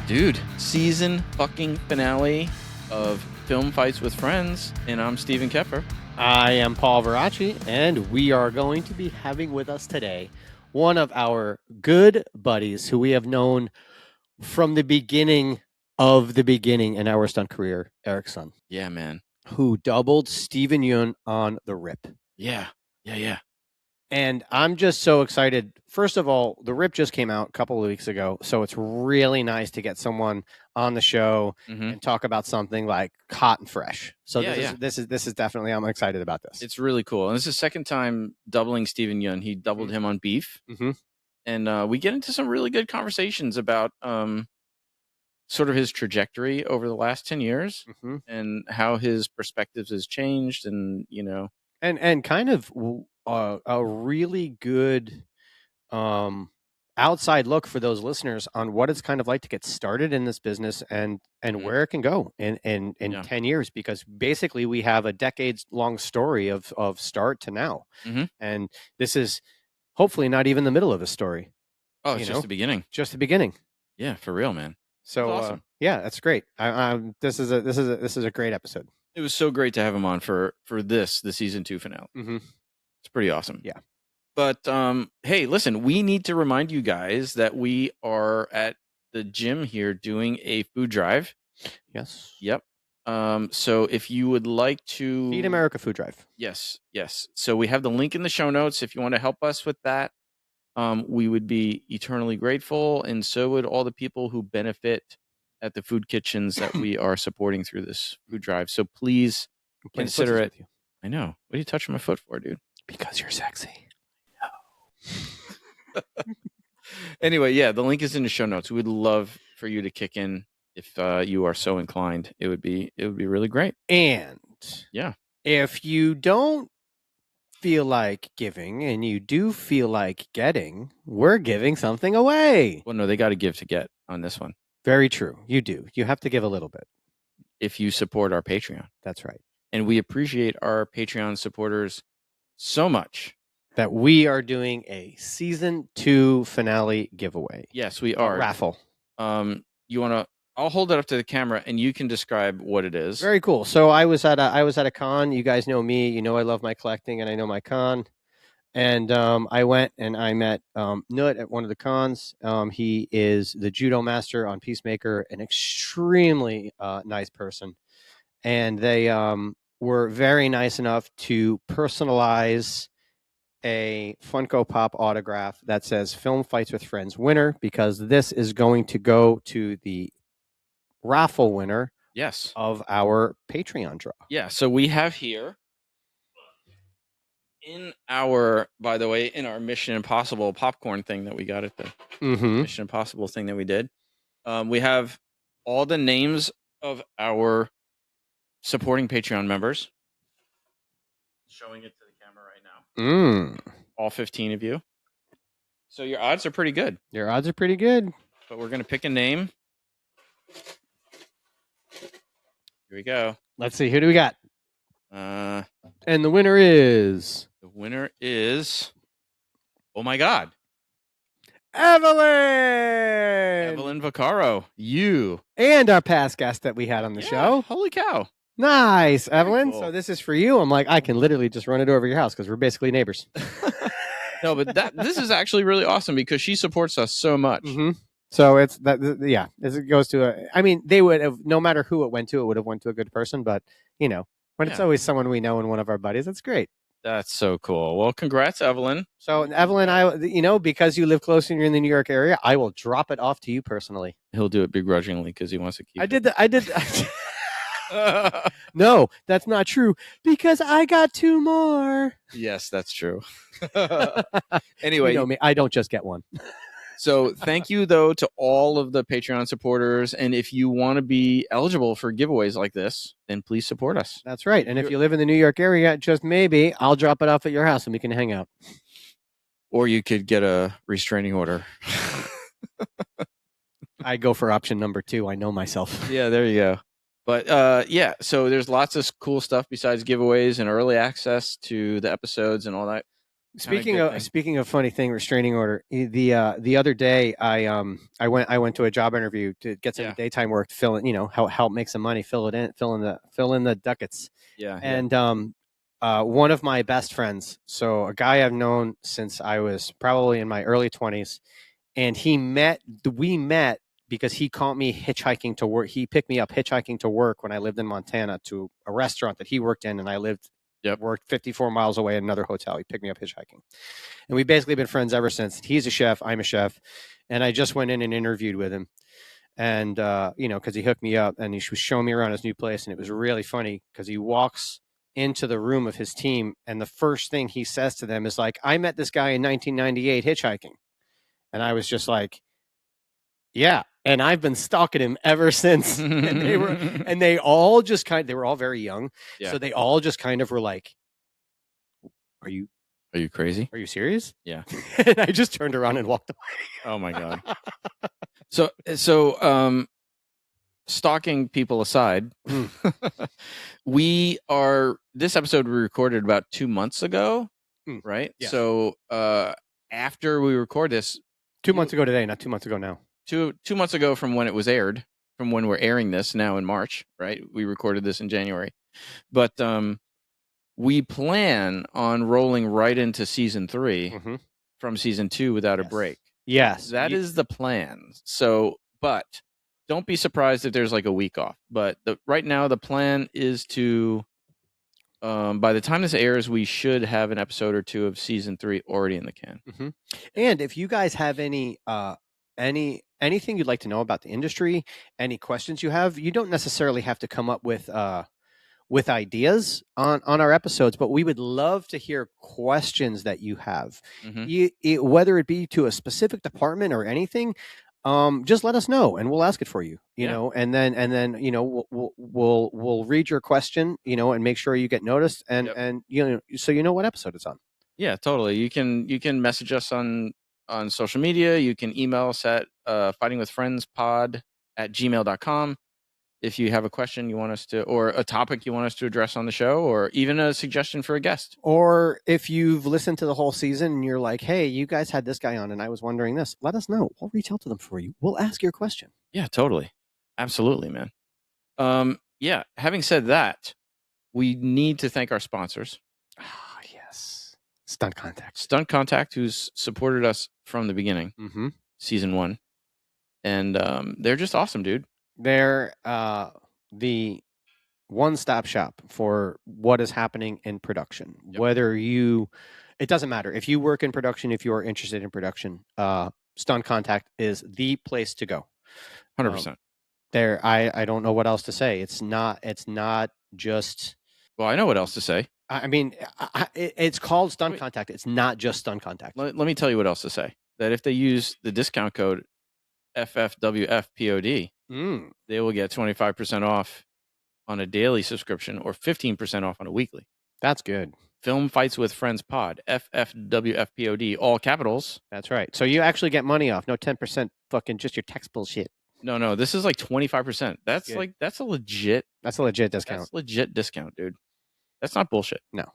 Dude, season fucking finale of Film Fights with Friends, and I'm Steven Koepfer. I am Paul Varacchi, and we are going to be having with us today one of our good buddies who we have known from the beginning in our stunt career, Eric's son. Yeah, man. Who doubled Steven Yeun on the Rip. Yeah. And I'm just so excited. First of all, the Rip just came out a couple of weeks ago, so it's really nice to get someone on the show and talk about something like hot and fresh. So this is definitely, I'm excited about this. It's really cool. And this is the second time doubling Steven Yeun. He doubled him on Beef. And we get into some really good conversations about sort of his trajectory over the last 10 years and how his perspectives has changed and, you know. And kind of a really good outside look for those listeners on what it's kind of like to get started in this business and where it can go in 10 years, because basically we have a decades-long story of start to now. And this is hopefully not even the middle of a story. Oh, it's just the beginning. Just the beginning. Yeah, for real, man. So awesome. Yeah, that's great. This is a great episode. It was so great to have him on for the season 2 finale. It's pretty awesome. Yeah. But hey, listen, we need to remind you guys that we are at the gym here doing a food drive. Yes. Yep. So if you would like to Feed America food drive. Yes. So we have the link in the show notes. If you want to help us with that, we would be eternally grateful, and so would all the people who benefit at the food kitchens that we are supporting through this food drive. So please consider it. I know. What are you touching my foot for, dude? Because you're sexy. No. Anyway, yeah, the link is in the show notes. We would love for you to kick in if you are so inclined. It would be really great. And yeah, if you don't feel like giving and you do feel like getting, we're giving something away. Well, no, they got to give to get on this one. Very true. You do. You have to give a little bit. If you support our Patreon. That's right. And we appreciate our Patreon supporters so much that we are doing a season 2 finale giveaway. Yes, we are. Raffle. You want to? I'll hold it up to the camera, and you can describe what it is. Very cool. So I was at a con. You guys know me. You know I love my collecting, and I know my con. And I went and I met Nut at one of the cons. He is the judo master on Peacemaker, an extremely nice person. And they were very nice enough to personalize a Funko Pop autograph that says Film Fights with Friends winner, because this is going to go to the raffle winner of our Patreon draw. Yeah, so we have here in our Mission Impossible popcorn thing that we got at the Mission Impossible thing that we did. We have all the names of our supporting Patreon members. Showing it to the camera right now. All 15 of you. So your odds are pretty good. But we're going to pick a name. Here we go. Let's see. Who do we got? And the winner is... oh my God. Evelyn Vaccaro. You. And our past guest that we had on the show. Holy cow. Nice, Evelyn. Cool. So this is for you. I'm like, I can literally just run it over your house because we're basically neighbors. No, but this is actually really awesome because she supports us so much. So it's that, yeah. It goes to they would have, no matter who it went to, it would have went to a good person. But when it's always someone we know and one of our buddies, that's great. That's so cool. Well, congrats, Evelyn. So Evelyn, because you live close and you're in the New York area, I will drop it off to you personally. He'll do it begrudgingly because he wants to keep. I did. No, that's not true, because I got 2 more. Yes, that's true. Anyway, you know me, I don't just get one. So thank you, though, to all of the Patreon supporters. And if you want to be eligible for giveaways like this, then please support us. That's right. And if you live in the New York area, just maybe I'll drop it off at your house and we can hang out. Or you could get a restraining order. I go for option number 2. I know myself. Yeah, there you go. But so there's lots of cool stuff besides giveaways and early access to the episodes and all that Speaking of funny thing, restraining order. The other day, I went to a job interview to get some daytime work, help make some money, fill in the ducats. Yeah. And one of my best friends, so a guy I've known since I was probably in my early 20s, and we met because he caught me hitchhiking to work. He picked me up hitchhiking to work when I lived in Montana to a restaurant that he worked in, and I worked 54 miles away at another hotel. He picked me up hitchhiking. And we've basically been friends ever since. He's a chef. I'm a chef. And I just went in and interviewed with him. And, because he hooked me up and he was showing me around his new place. And it was really funny because he walks into the room of his team. And the first thing he says to them is like, I met this guy in 1998 hitchhiking. And I was just like, yeah. And I've been stalking him ever since. And they all just they were all very young. Yeah. So they all just kind of were like, Are you crazy? Are you serious? Yeah. And I just turned around and walked away. Oh my God. So stalking people aside, this episode we recorded about 2 months ago, right? Yes. So after we record this, 2 months ago today, not 2 months ago now. 2 months ago from when it was aired, from when we're airing this now in March, right? We recorded this in January, but we plan on rolling right into season 3 from season 2 without a break. Yes, that is the plan. So, but don't be surprised if there's like a week off. But right now the plan is to, by the time this airs, we should have an episode or 2 of season 3 already in the can. And if you guys have anything you'd like to know about the industry, any questions you have, you don't necessarily have to come up with ideas on our episodes, but we would love to hear questions that you have, whether it be to a specific department or anything. Just let us know and we'll ask it for you, you know, and then, we'll read your question, and make sure you get noticed and so you know what episode it's on. Yeah, totally. You can message us on social media. You can email us at fightingwithfriendspod@gmail.com. If you have a question you want us to, or a topic you want us to address on the show, or even a suggestion for a guest. Or if you've listened to the whole season and you're like, hey, you guys had this guy on and I was wondering this, let us know. We'll reach out to them for you. We'll ask your question. Yeah, totally. Absolutely, man. Yeah, having said that, we need to thank our sponsors. Ah, yes. Stunt Contact. Stunt Contact, who's supported us from the beginning, season 1. And they're just awesome, dude. They're the one-stop shop for what is happening in production. It doesn't matter. If you work in production, if you are interested in production, Stunt Contact is the place to go. 100%. I don't know what else to say. It's not just... Well, I know what else to say. I mean, it's called Stunt Contact. It's not just Stunt Contact. Let me tell you what else to say. That if they use the discount code FFWFPOD, they will get 25% off on a daily subscription or 15% off on a weekly. That's good. Film Fights with Friends Pod, FFWFPOD, all capitals. That's right. So you actually get money off. No 10% fucking just your tax bullshit. No. This is like 25%. That's good. That's a legit discount. That's a legit discount, dude. That's not bullshit. No.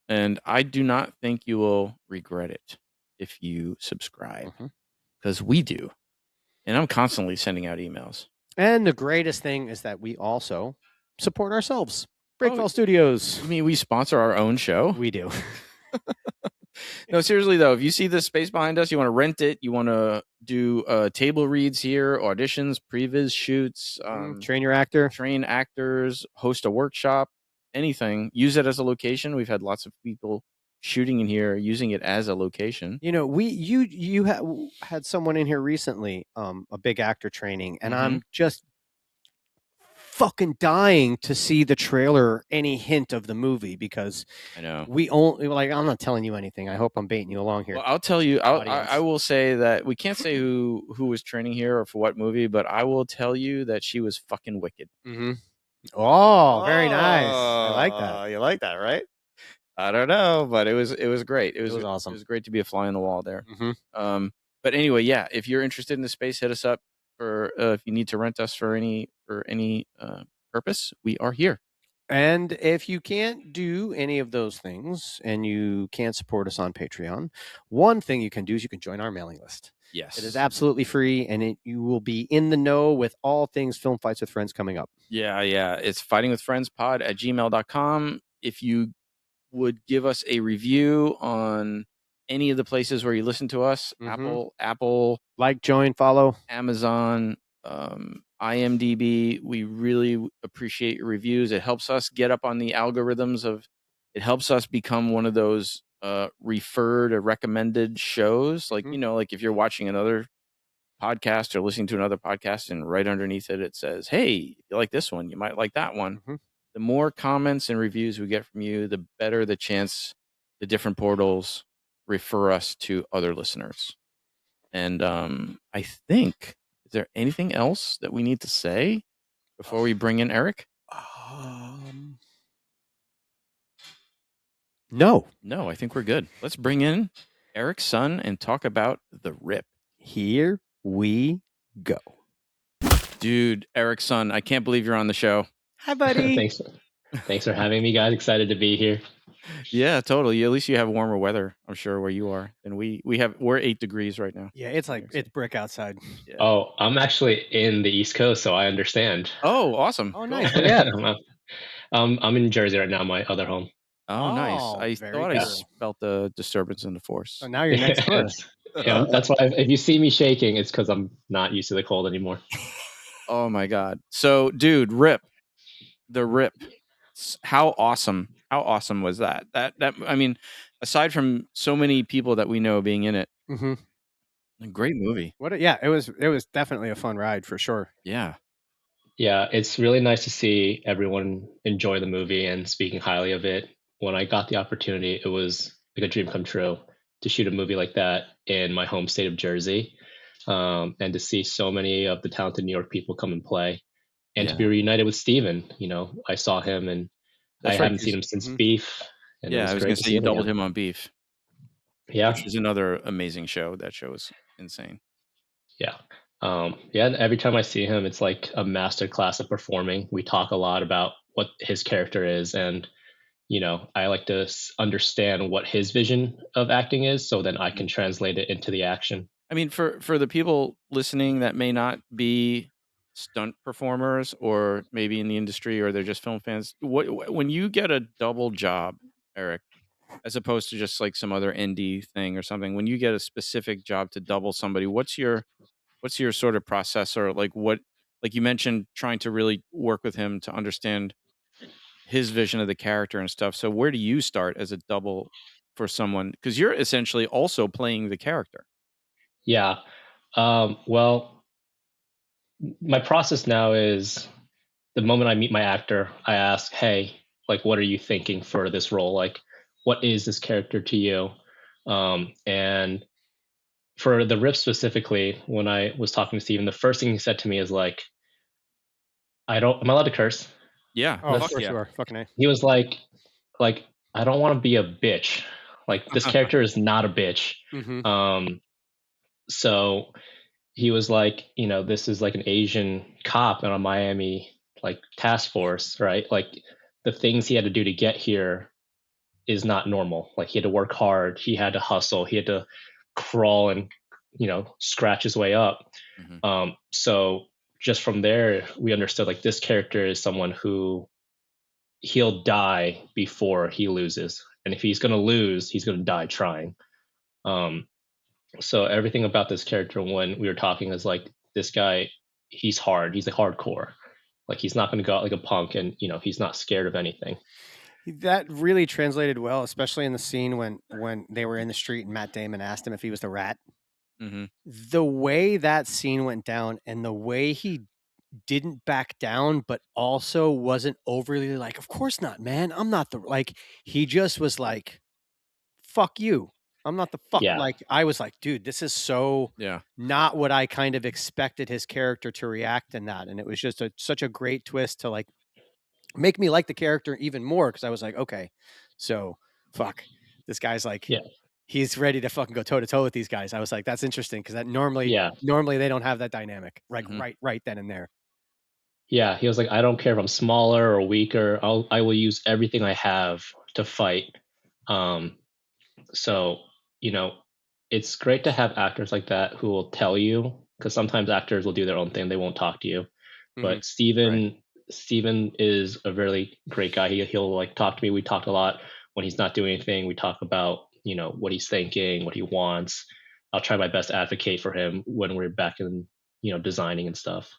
And I do not think you will regret it if you subscribe. Because we do. And I'm constantly sending out emails. And the greatest thing is that we also support ourselves. Breakfall Studios. I mean, we sponsor our own show. We do. No, seriously, though, if you see this space behind us, you want to rent it, you want to do table reads here, auditions, previs shoots. Train actors, host a workshop, anything. Use it as a location. We've had lots of people shooting in here, using it as a location. You had someone in here recently, a big actor training, and I'm just fucking dying to see the trailer, any hint of the movie, because I know I'm not telling you anything. I hope I'm baiting you along here. Well, I'll tell you. I will say that we can't say who was training here or for what movie, but I will tell you that she was fucking wicked. Oh, very nice. I like that. You like that, right? I don't know, but it was great. It was awesome. It was great to be a fly on the wall there. But anyway, yeah, if you're interested in the space, hit us up for if you need to rent us for any purpose. We are here. And if you can't do any of those things and you can't support us on Patreon, one thing you can do is you can join our mailing list. Yes. It is absolutely free, and you will be in the know with all things Film Fights with Friends coming up. Yeah. It's fightingwithfriendspod@gmail.com. If you would give us a review on any of the places where you listen to us, Apple, like, join, follow, Amazon, IMDb, we really appreciate your reviews. It helps us get up on the algorithms it helps us become one of those referred or recommended shows. Like, like if you're watching another podcast or listening to another podcast and right underneath it says, hey, if you like this one, you might like that one. The more comments and reviews we get from you, the better the chance the different portals refer us to other listeners. And I think, is there anything else that we need to say before we bring in Eric? No, I think we're good. Let's bring in Eric's son and talk about The Rip. Here we go. Dude, Eric's son, I can't believe you're on the show. Hi, buddy. Thanks for having me, guys. Excited to be here. Yeah, totally. At least you have warmer weather, I'm sure, where you are. And we're 8 degrees right now. Yeah, it's brick outside. Yeah. Oh, I'm actually in the East Coast, so I understand. Oh, awesome. Oh, nice. Yeah. I'm in Jersey right now, my other home. Oh, nice. I thought I felt the disturbance in the force. Oh, now you're next door. Yeah, that's why if you see me shaking, it's because I'm not used to the cold anymore. Oh my God. So, dude, The Rip. How awesome was that? That I mean, aside from so many people that we know being in it, a great movie. It was definitely a fun ride for sure. Yeah. Yeah, it's really nice to see everyone enjoy the movie and speaking highly of it. When I got the opportunity, it was like a dream come true to shoot a movie like that in my home state of Jersey, and to see so many of the talented New York people come and play, and to be reunited with Steven. I saw him, and I haven't seen him since Beef. And I was going to say you doubled him on Beef. Yeah, which is another amazing show. That show is insane. Yeah. Yeah, every time I see him, it's like a master class of performing. We talk a lot about what his character is, and I like to understand what his vision of acting is, so then I can translate it into the action. I mean, for the people listening that may not be stunt performers, or maybe in the industry, or they're just film fans, when you get a double job, Eric, as opposed to just like some other indie thing or something, when you get a specific job to double somebody, what's your sort of process, or like you mentioned, trying to really work with him to understand his vision of the character and stuff. So where do you start as a double for someone? Because you're essentially also playing the character. Yeah. Well, my process now is the moment I meet my actor, I ask, hey, like, what are you thinking for this role? Like, what is this character to you? And for The Rip specifically, when I was talking to Steven, the first thing he said to me is like, am I allowed to curse? Yeah. Oh, of course you are. Fucking A. He was like, I don't want to be a bitch. Like, this character is not a bitch. So he was like, this is like an Asian cop in a Miami like task force, right? Like, the things he had to do to get here is not normal. Like, he had to work hard, he had to hustle, he had to crawl and scratch his way up. So just from there, we understood like this character is someone who he'll die before he loses, and if he's going to lose, he's going to die trying. So everything about this character when we were talking is like, this guy, he's hard, he's like hardcore. Like, he's not going to go out like a punk, and he's not scared of anything. That really translated well, especially in the scene when they were in the street and Matt Damon asked him if he was the rat. The way that scene went down, and the way he didn't back down, but also wasn't overly like, of course not, man, I'm not the, like, he just was like, fuck you, I'm not the fuck. Yeah. Like, I was like, dude, this is so not what I kind of expected his character to react in that. And it was just such a great twist to like make me like the character even more, because I was like, okay, so fuck, this guy's like, he's ready to fucking go toe to toe with these guys. I was like, that's interesting, because that normally they don't have that dynamic, like right then and there. Yeah, he was like, I don't care if I'm smaller or weaker. I will use everything I have to fight. So, you know, it's great to have actors like that who will tell you, because sometimes actors will do their own thing, they won't talk to you. But Steven is a really great guy. He'll like talk to me. We talk a lot when he's not doing anything. We talk about, what he's thinking, what he wants. I'll try my best to advocate for him when we're back in, designing and stuff.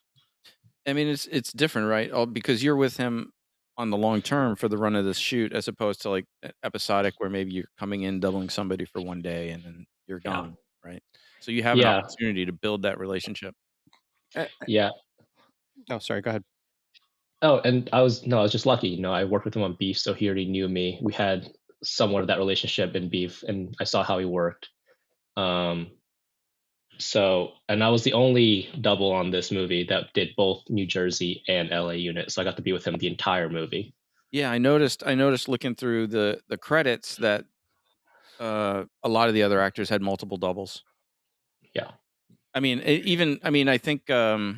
I mean, it's different, right? Because you're with him on the long term for the run of this shoot, as opposed to like episodic, where maybe you're coming in doubling somebody for one day and then you're Yeah. gone, right? So you have an Yeah. opportunity to build that relationship. Yeah. Oh, sorry. Go ahead. Oh, and I was just lucky. I worked with him on Beef, so he already knew me. We had somewhat of that relationship in Beef, and I saw how he worked. So, and I was the only double on this movie that did both New Jersey and LA unit, so I got to be with him the entire movie. Yeah, I noticed looking through the credits that a lot of the other actors had multiple doubles. Yeah. I mean, I think right,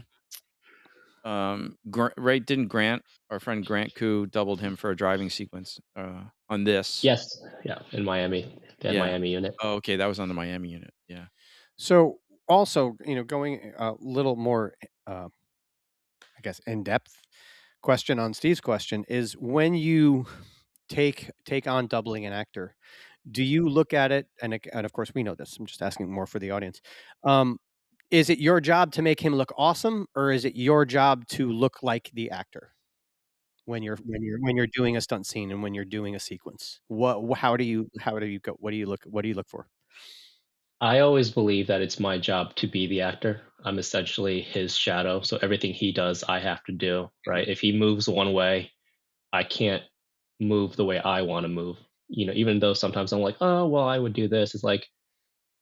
didn't Grant, our friend Grant Koo, doubled him for a driving sequence on this? Yes. Yeah. In Miami. They had Miami unit. Oh, okay, that was on the Miami unit. Yeah. So also, going a little more, I guess, in depth question on Steve's question is, when you take on doubling an actor, do you look at it, and of course we know this, I'm just asking more for the audience, is it your job to make him look awesome, or is it your job to look like the actor when you're doing a stunt scene and when you're doing a sequence? How do you go? What do you look for? I always believe that it's my job to be the actor. I'm essentially his shadow, so everything he does, I have to do, right? If he moves one way, I can't move the way I want to move. Even though sometimes I'm like, oh, well, I would do this. It's like,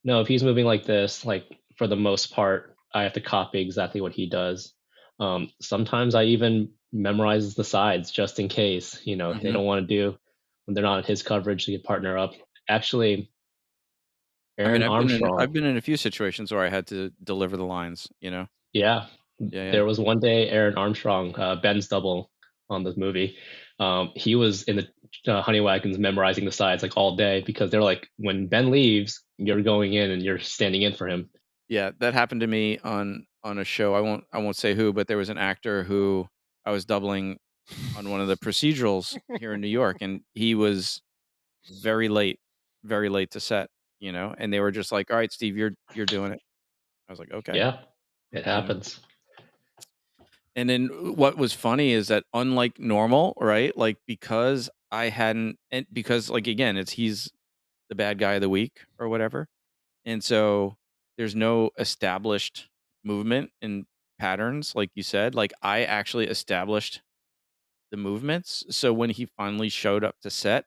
no, if he's moving like this, like for the most part, I have to copy exactly what he does. Sometimes I even memorize the sides just in case, they don't want to do when they're not in his coverage to partner up. Actually, Aaron Armstrong. I've been in a few situations where I had to deliver the lines, Yeah. Yeah. There was one day Aaron Armstrong, Ben's double on the movie. He was in the honey wagons memorizing the sides like all day, because they're like, when Ben leaves, you're going in and you're standing in for him. Yeah, that happened to me on a show. I won't say who, but there was an actor who I was doubling on one of the procedurals here in New York, and he was very late to set, and they were just like, "All right, Steve, you're doing it." I was like, "Okay." Yeah, it happens. And then what was funny is that, unlike normal, right? Like, because like, again, he's the bad guy of the week or whatever. And so there's no established movement and patterns, like you said. Like, I actually established the movements. So when he finally showed up to set,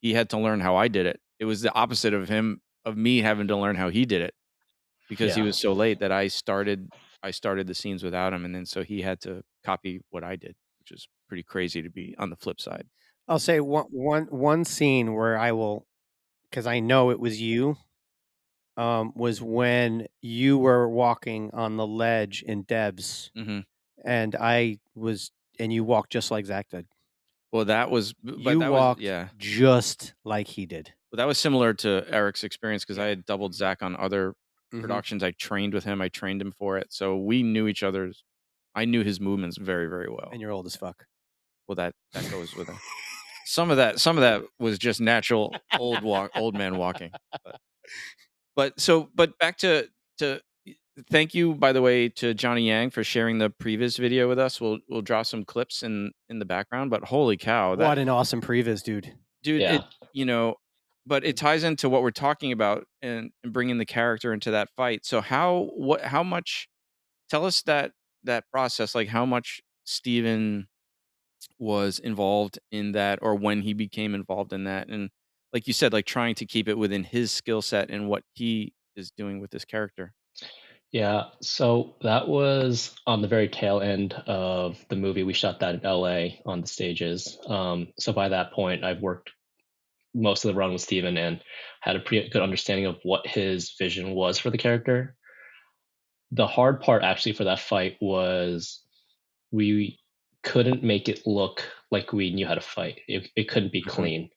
he had to learn how I did it. It was the opposite of me having to learn how he did it, because he was so late that I started the scenes without him, and then so he had to copy what I did, which is pretty crazy to be on the flip side. I'll say one scene where I will, because I know it was you, was when you were walking on the ledge in Debs, and and you walked just like Zach did. Well, that was, you walked just like he did. Well, that was similar to Eric's experience, because I had doubled Zach on other productions. I trained with him. I trained him for it, so we knew each other's. I knew his movements very, very well. And you're old as fuck. Well, that goes with it. Some of that was just natural old man walking. But back to thank you, by the way, to Johnny Yang for sharing the previs video with us. We'll draw some clips in the background, but holy cow, what an awesome previs, dude. Yeah. But it ties into what we're talking about, and bringing the character into that fight. So how much, tell us that process, like how much Steven was involved in that, or when he became involved in that, and like you said, like trying to keep it within his skill set and what he is doing with this character. Yeah, so that was on the very tail end of the movie. We shot that in LA on the stages. So by that point, I've worked most of the run with Steven and had a pretty good understanding of what his vision was for the character. The hard part actually for that fight was we couldn't make it look like we knew how to fight. It couldn't be clean.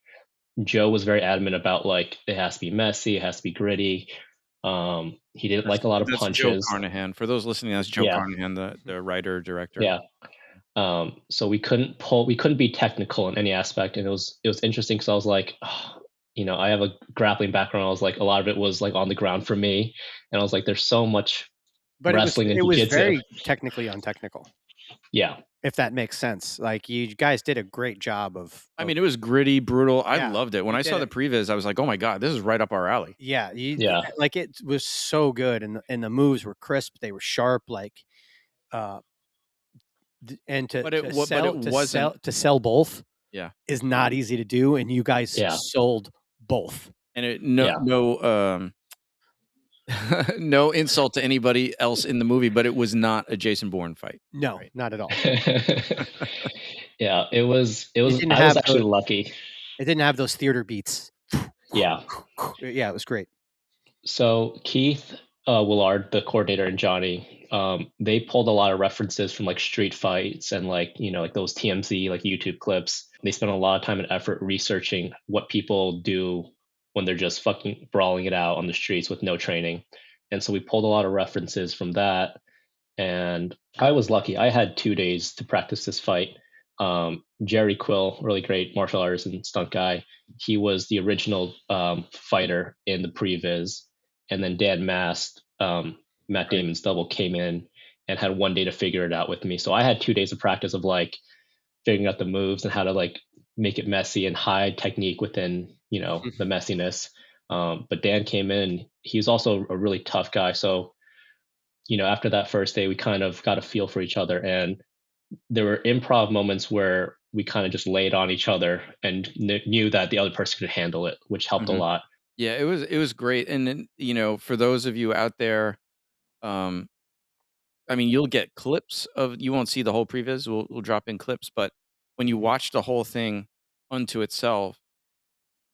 Joe was very adamant about like it has to be messy, it has to be gritty. He didn't like a lot of That's punches. Joe Carnahan. For those listening, that's Joe Carnahan, the writer director. Yeah. So we couldn't be technical in any aspect, and it was interesting because I was like, oh, you know, I have a grappling background. I was like, a lot of it was like on the ground for me, and I was like, there's so much wrestling and it was jiu-jitsu. very technically untechnical. Yeah, if that makes sense. Like you guys did a great job of I mean, it was gritty, brutal. I Yeah, loved it. When you I saw the did previs, I was like, oh my God, this is right up our alley. yeah, Yeah. like it was so good, and the moves were crisp. They were sharp, like, and to sell both, Yeah. is not easy to do, and you guys Yeah. sold both. And it no insult to anybody else in the movie, but it was not a Jason Bourne fight. No, not at all. Yeah, it was. I was actually lucky. It didn't have those theater beats. Yeah. Yeah, it was great. So Keith Willard, the coordinator, and Johnny, they pulled a lot of references from like street fights and like, you know, like those TMZ like YouTube clips. They spent a lot of time and effort researching what people do when they're just fucking brawling it out on the streets with no training. And so we pulled a lot of references from that. And I was lucky. I had 2 days to practice this fight. Jerry Quill, really great martial artist and stunt guy, he was the original fighter in the previs. And then Dan Mast, Matt Damon's double, came in and had 1 day to figure it out with me. So I had 2 days of practice of like figuring out the moves and how to like make it messy and hide technique within, you know, the messiness. But Dan came in, he's also a really tough guy. So, you know, after that first day, we kind of got a feel for each other, and there were improv moments where we kind of just laid on each other and knew that the other person could handle it, which helped a lot. Yeah, it was great. And then, you know, for those of you out there, I mean, you'll get clips of, you won't see the whole previs. We'll drop in clips, but when you watch the whole thing unto itself,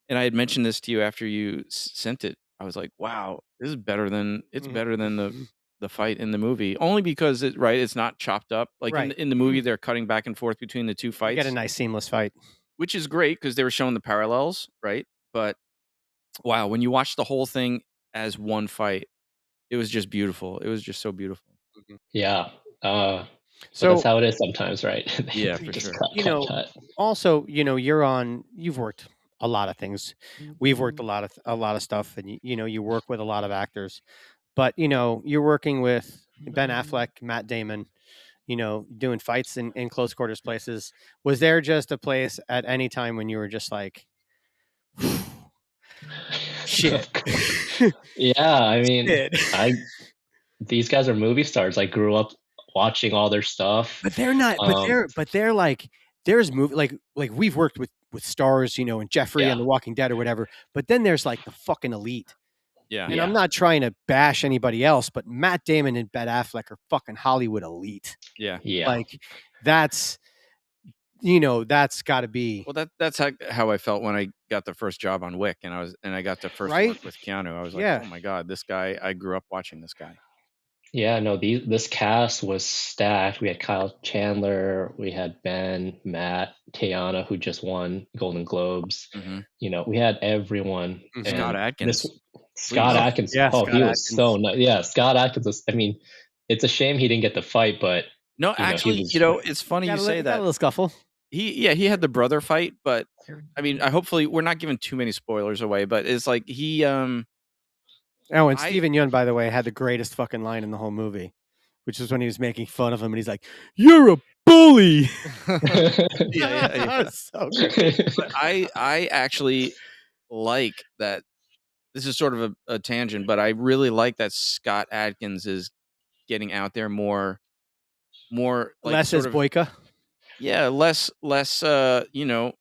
and I had mentioned this to you after you sent it, I was like, wow, this is better than the fight in the movie, only because it's not chopped up. Like in the movie, they're cutting back and forth between the two fights. You get a nice seamless fight, which is great because they were showing the parallels, right? But wow, when you watch the whole thing as one fight, it was just beautiful. It was just so beautiful. Yeah. So that's how it is sometimes, right? Yeah, for sure. Cut. Also, you know, you've worked a lot of things. We've worked a lot of stuff, and you know, you work with a lot of actors. But, you know, you're working with Ben Affleck, Matt Damon, you know, doing fights in close quarters places. Was there just a place at any time when you were just like, shit? Yeah, I mean, these guys are movie stars. I grew up watching all their stuff. But they're not, but they're like, there's movie, like we've worked with stars, you know, and Jeffrey on The Walking Dead or whatever. But then there's like the fucking elite. Yeah. And I'm not trying to bash anybody else, but Matt Damon and Ben Affleck are fucking Hollywood elite. Yeah. Like that's, you know, that's got to be. Well, that's how I felt when I got the first job on Wick, and I got the first work with Keanu. I was like, oh my God, this guy, I grew up watching this guy. Yeah, no, this cast was stacked. We had Kyle Chandler, we had Ben, Matt, Teyana, who just won Golden Globes. You know, we had everyone. Scott Adkins. Scott Adkins. Yeah, Scott Adkins. Was so nice. Yeah, Scott Adkins was, I mean, it's a shame he didn't get the fight, but no, actually, you know, it's funny you say that. A little scuffle. He had the brother fight, but I mean, hopefully we're not giving too many spoilers away, but it's like he Oh, and Steven Yeun, by the way, had the greatest fucking line in the whole movie, which was when he was making fun of him, and he's like, "You're a bully." Yeah. So good. But I actually like that. This is sort of a tangent, but I really like that Scott Adkins is getting out there more like less as Boyka. Yeah, less. You know,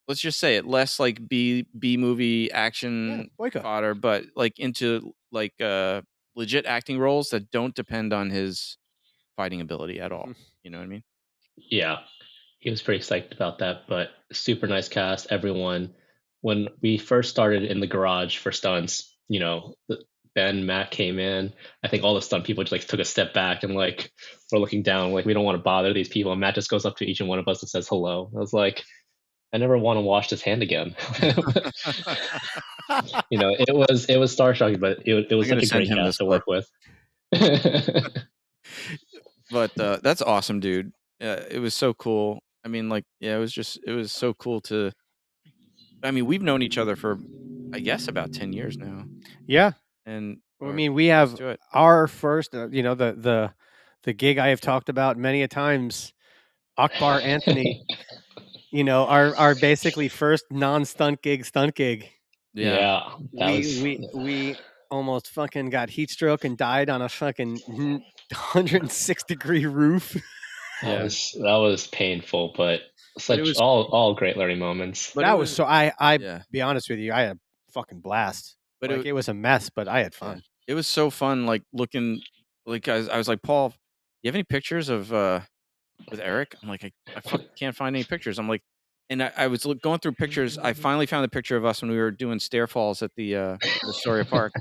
let's just say it, less like B movie action fodder, but like into like legit acting roles that don't depend on his fighting ability at all. You know what I mean? Yeah, he was pretty psyched about that, but super nice cast, everyone. When we first started in the garage for stunts, you know, Ben, Matt came in. I think all the stunt people just like took a step back and like we're looking down, like we don't want to bother these people. And Matt just goes up to each and one of us and says hello. I was like, I never want to wash his hand again. You know, it was starstruck, but it was such a great cast to work with. But that's awesome, dude. It was so cool. I mean, like, yeah, it was so cool to. I mean, we've known each other for, I guess, about 10 years now. Yeah. And I mean, we have our first, you know, the gig I have talked about many a times, Akbar Anthony, you know, our basically first non-stunt gig. Yeah. We almost fucking got heat stroke and died on a fucking 106-degree roof. That was painful, but all great learning moments. But that was so I be honest with you, I had a fucking blast. But like, it was a mess, but I had fun. Yeah. It was so fun, like looking, like I was like, Paul, you have any pictures of with Eric? I'm like, I fucking can't find any pictures. I'm like, and I was going through pictures. I finally found the picture of us when we were doing stair falls at the Astoria Park.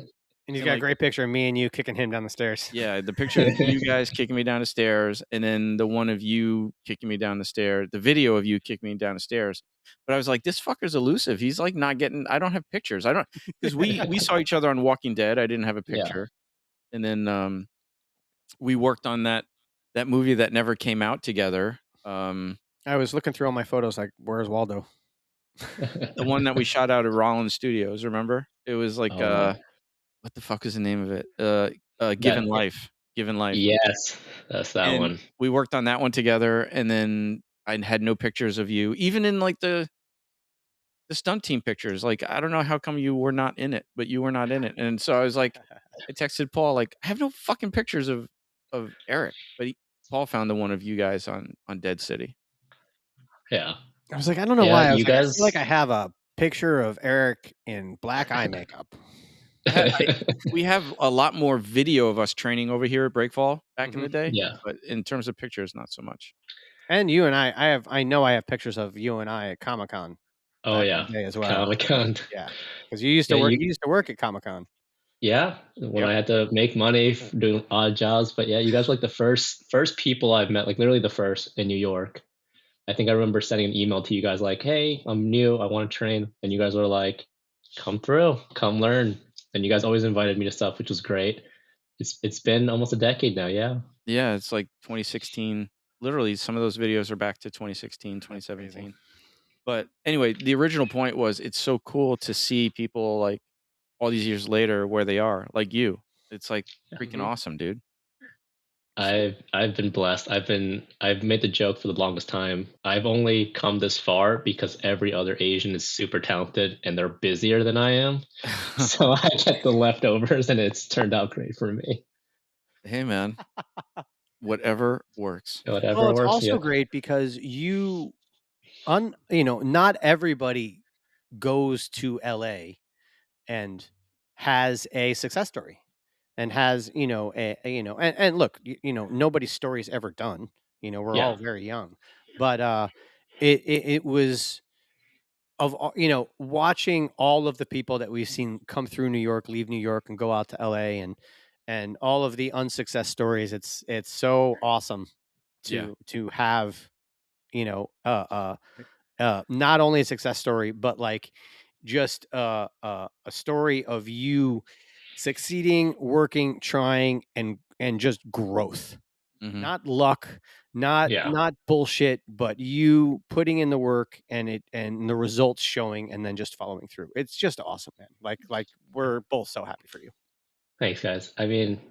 And he's got a great picture of me and you kicking him down the stairs. Yeah, the picture of you guys kicking me down the stairs, and then the one of you kicking me down the stairs, the video of you kicking me down the stairs. But I was like, this fucker's elusive. He's like not getting, I don't have pictures. I don't, because we saw each other on Walking Dead. I didn't have a picture. Yeah. And then we worked on that movie that never came out together. I was looking through all my photos, like, where's Waldo? The one that we shot out at Rollins Studios, remember? It was like, what the fuck is the name of it? Given Life. Yes, that's that one. We worked on that one together, and then I had no pictures of you, even in like the stunt team pictures. Like, I don't know how come you were not in it, but you were not in it. And so I was like, I texted Paul, like, I have no fucking pictures of Eric, but Paul found the one of you guys on Dead City. Yeah. I was like, I don't know why. I feel like I have a picture of Eric in black eye makeup. We have a lot more video of us training over here at Breakfall back in the day. Yeah. But in terms of pictures, not so much. And you and I know I have pictures of you and I at Comic-Con. Oh yeah. As well. Comic-Con. Yeah. Because you used to work. You used to work at Comic-Con. Yeah, when I had to make money doing odd jobs. But yeah, you guys were like the first people I've met, like literally the first in New York. I think I remember sending an email to you guys like, hey, I'm new, I want to train. And you guys were like, come through, come learn. And you guys always invited me to stuff, which was great. It's been almost a decade now, yeah. Yeah, it's like 2016. Literally, some of those videos are back to 2016, 2017. But anyway, the original point was it's so cool to see people like all these years later where they are, like you. It's like freaking awesome, dude. I've been blessed. I've made the joke for the longest time. I've only come this far because every other Asian is super talented and they're busier than I am. So I get the leftovers and it's turned out great for me. Hey man. Whatever works. Whatever works. It's also great because not everybody goes to LA and has a success story. And has, and look, nobody's story is ever done. We're all very young, but it was of, watching all of the people that we've seen come through New York, leave New York and go out to LA and all of the unsuccess stories. It's so awesome to have, not only a success story, but like just a story of you succeeding, working, trying, and just growth. Not luck, not bullshit, but you putting in the work and the results showing, and then just following through. It's just awesome, man. Like we're both so happy for you. Thanks, guys. I mean,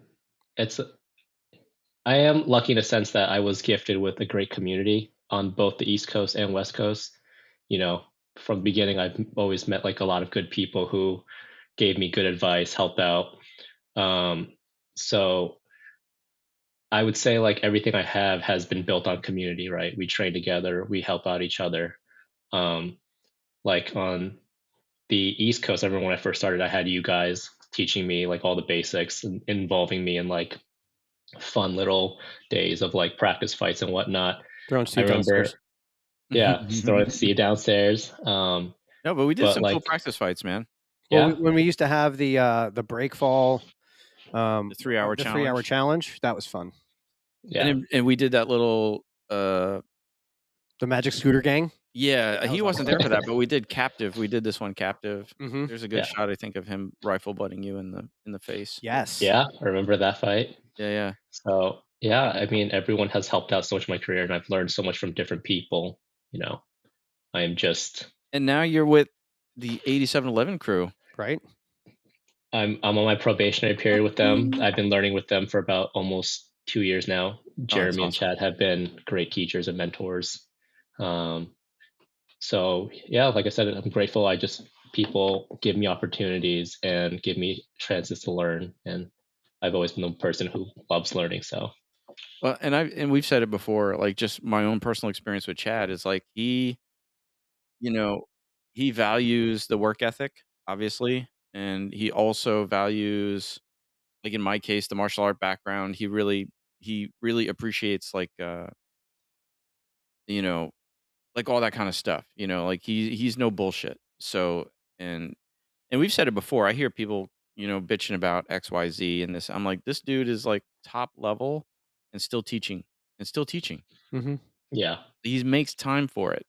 I am lucky in a sense that I was gifted with a great community on both the East Coast and West Coast. From the beginning, I've always met like a lot of good people who gave me good advice, helped out. So I would say like everything I have has been built on community, right? We train together, we help out each other. Like on the East Coast, I remember when I first started, I had you guys teaching me like all the basics and involving me in like fun little days of like practice fights and whatnot. Throwing Steve downstairs. Yeah, throwing Steve downstairs. No, but we did some cool practice fights, man. Well, Yeah. when we used to have the Breakfall, The 3-hour challenge. 3-hour challenge, that was fun. Yeah. And we did that little The Magic Scooter Gang. yeah, he wasn't there for that, but we did Captive. We did this one Captive. Mm-hmm. There's a good shot, I think, of him rifle butting you in the face. Yes. Yeah, I remember that fight. Yeah. So yeah, I mean, everyone has helped out so much in my career, and I've learned so much from different people. You know, I am just. And now you're with the 8711 crew, right? I'm on my probationary period with them. I've been learning with them for about almost 2 years now. Jeremy and Chad have been great teachers and mentors. So yeah, like I said, I'm grateful. People give me opportunities and give me chances to learn, and I've always been the person who loves learning. So, well, and we've said it before, like just my own personal experience with Chad is like he values the work ethic, obviously, and he also values, like in my case, the martial art background. He really appreciates like like all that kind of stuff. Like he's no bullshit. So and we've said it before. I hear people bitching about XYZ and this. I'm like, this dude is like top level and still teaching. Mm-hmm. yeah, He makes time for it.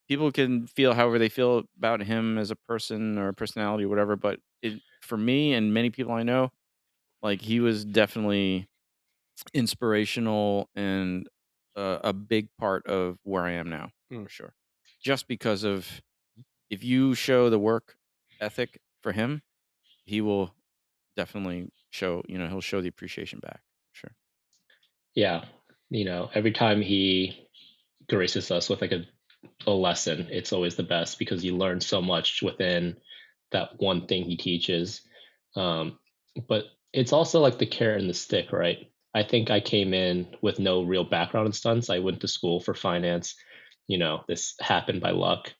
People can feel however they feel about him as a person or a personality or whatever, but for me and many people I know, like he was definitely inspirational and a big part of where I am now, for sure. Just because of, if you show the work ethic for him, he will definitely show, he'll show the appreciation back. Sure. Yeah. Every time he graces us with like a lesson, it's always the best because you learn so much within that one thing he teaches. But it's also like the carrot and the stick, right? I think I came in with no real background in stunts. I went to school for finance. This happened by luck.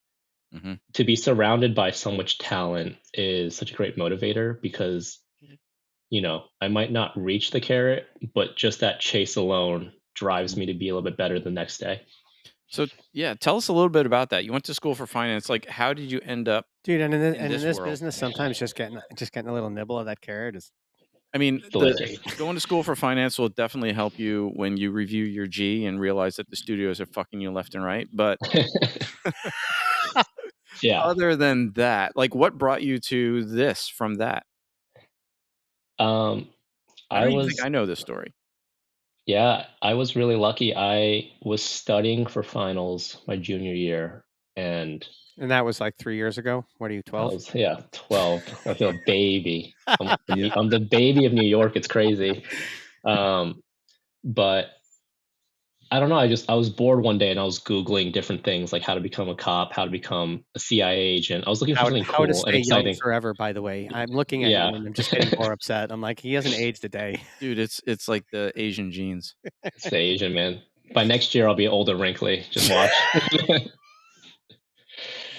Mm-hmm. To be surrounded by so much talent is such a great motivator because, I might not reach the carrot, but just that chase alone drives me to be a little bit better the next day. So yeah, tell us a little bit about that. You went to school for finance. Like, how did you end up, dude? And in this this world? business, sometimes just getting a little nibble of that carrot is. I mean, delicious. Going to school for finance will definitely help you when you review your G and realize that the studios are fucking you left and right. But yeah. Other than that, like, what brought you to this from that? I don't even think I know this story. Yeah, I was really lucky. I was studying for finals my junior year, and that was like 3 years ago. What are you, 12? 12. I feel a baby. I'm the baby of New York. It's crazy. But I don't know. I was bored one day and I was Googling different things like how to become a cop, how to become a CIA agent. I was looking for something how to cool and stay exciting. young forever, by the way. I'm looking at you and I'm just getting more upset. I'm like, he hasn't aged a day. Dude, it's like the Asian genes. It's the Asian, man. By next year, I'll be old and wrinkly. Just watch.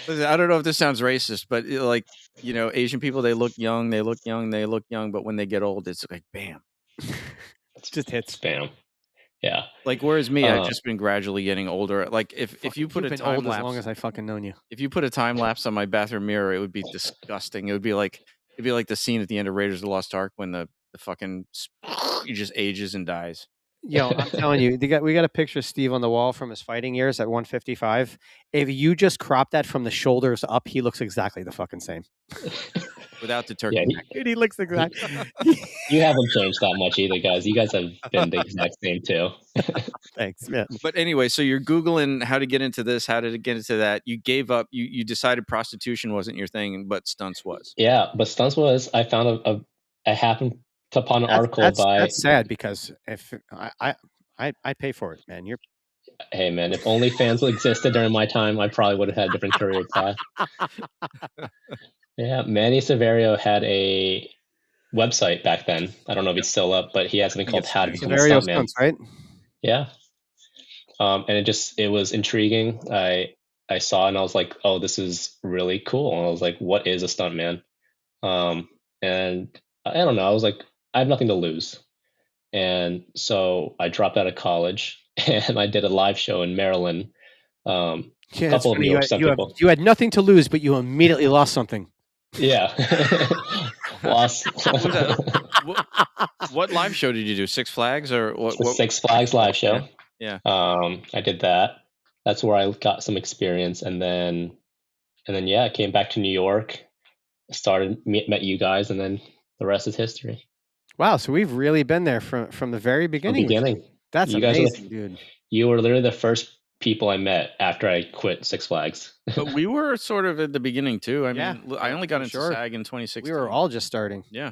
I don't know if this sounds racist, but Asian people, they look young, but when they get old, it's like, bam. It just hits. Bam. Yeah. Like, whereas me, I've just been gradually getting older. Like, if you put a time lapse, as long as I fucking known you. If you put a time lapse on my bathroom mirror, it would be disgusting. It'd be like the scene at the end of Raiders of the Lost Ark when the fucking he just ages and dies. Yo, I'm telling you, we got a picture of Steve on the wall from his fighting years at 155. If you just crop that from the shoulders up, he looks exactly the fucking same. Without the turkey neck. Dude, he looks exactly. You haven't changed that much either, guys. You guys have been the exact same too. Thanks, man. But anyway, so you're Googling how to get into this, how to get into that. You gave up. You decided prostitution wasn't your thing, but stunts was. Yeah, but stunts was. I found I happened upon an article by. That's sad because if I pay for it, man. Hey, man, if OnlyFans existed during my time, I probably would have had a different career path. Yeah, Manny Severio had a website back then. I don't know if it's still up, but he has something called How to Become a Stuntman. Stunts, right? Yeah. And it was intriguing. I saw it and I was like, oh, this is really cool. And I was like, what is a stuntman? And I don't know. I was like, I have nothing to lose. And so I dropped out of college and I did a live show in Maryland. A couple of New York stunt people. You had nothing to lose, but you immediately lost something. Yeah. Lost. What was that? What live show did you do? Six Flags or what? The Six Flags live show. Yeah. I did that. That's where I got some experience, and then yeah, I came back to New York, met you guys, and then the rest is history. Wow, so we've really been there from the very beginning. That's you guys amazing, dude. You were literally the first people I met after I quit Six Flags. But we were sort of at the beginning too. I mean, I only got into sure. SAG in 2016. We were all just starting. Yeah.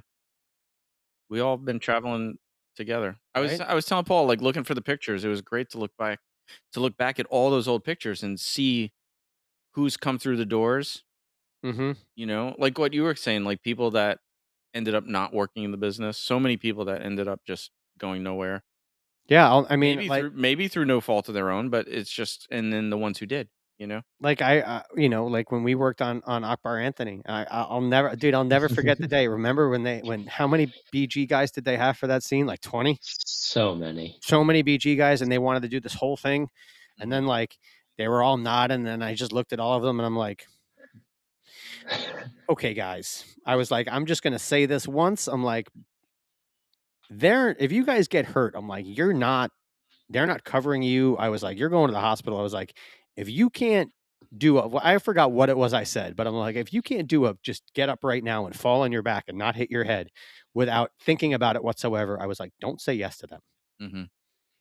We all been traveling together. Right? I was telling Paul, like, looking for the pictures. It was great to look back at all those old pictures and see who's come through the doors. Mm-hmm. You know, like what you were saying, like people that ended up not working in the business. So many people that ended up just going nowhere. Yeah, I mean, maybe like maybe through no fault of their own, but it's just, and then the ones who did, you know, like like when we worked on Akbar Anthony, I'll never forget the day. Remember when how many BG guys did they have for that scene? Like 20? So many BG guys, and they wanted to do this whole thing, and then like they were all nodding, and then I just looked at all of them, and I'm like, okay, guys. I was like, I'm just gonna say this once. I'm like, if you guys get hurt, I'm like, they're not covering you. I was like, you're going to the hospital. I was like, if you can't I forgot what it was I said, but I'm like, if you can't just get up right now and fall on your back and not hit your head without thinking about it whatsoever, I was like, don't say yes to them. Mm-hmm.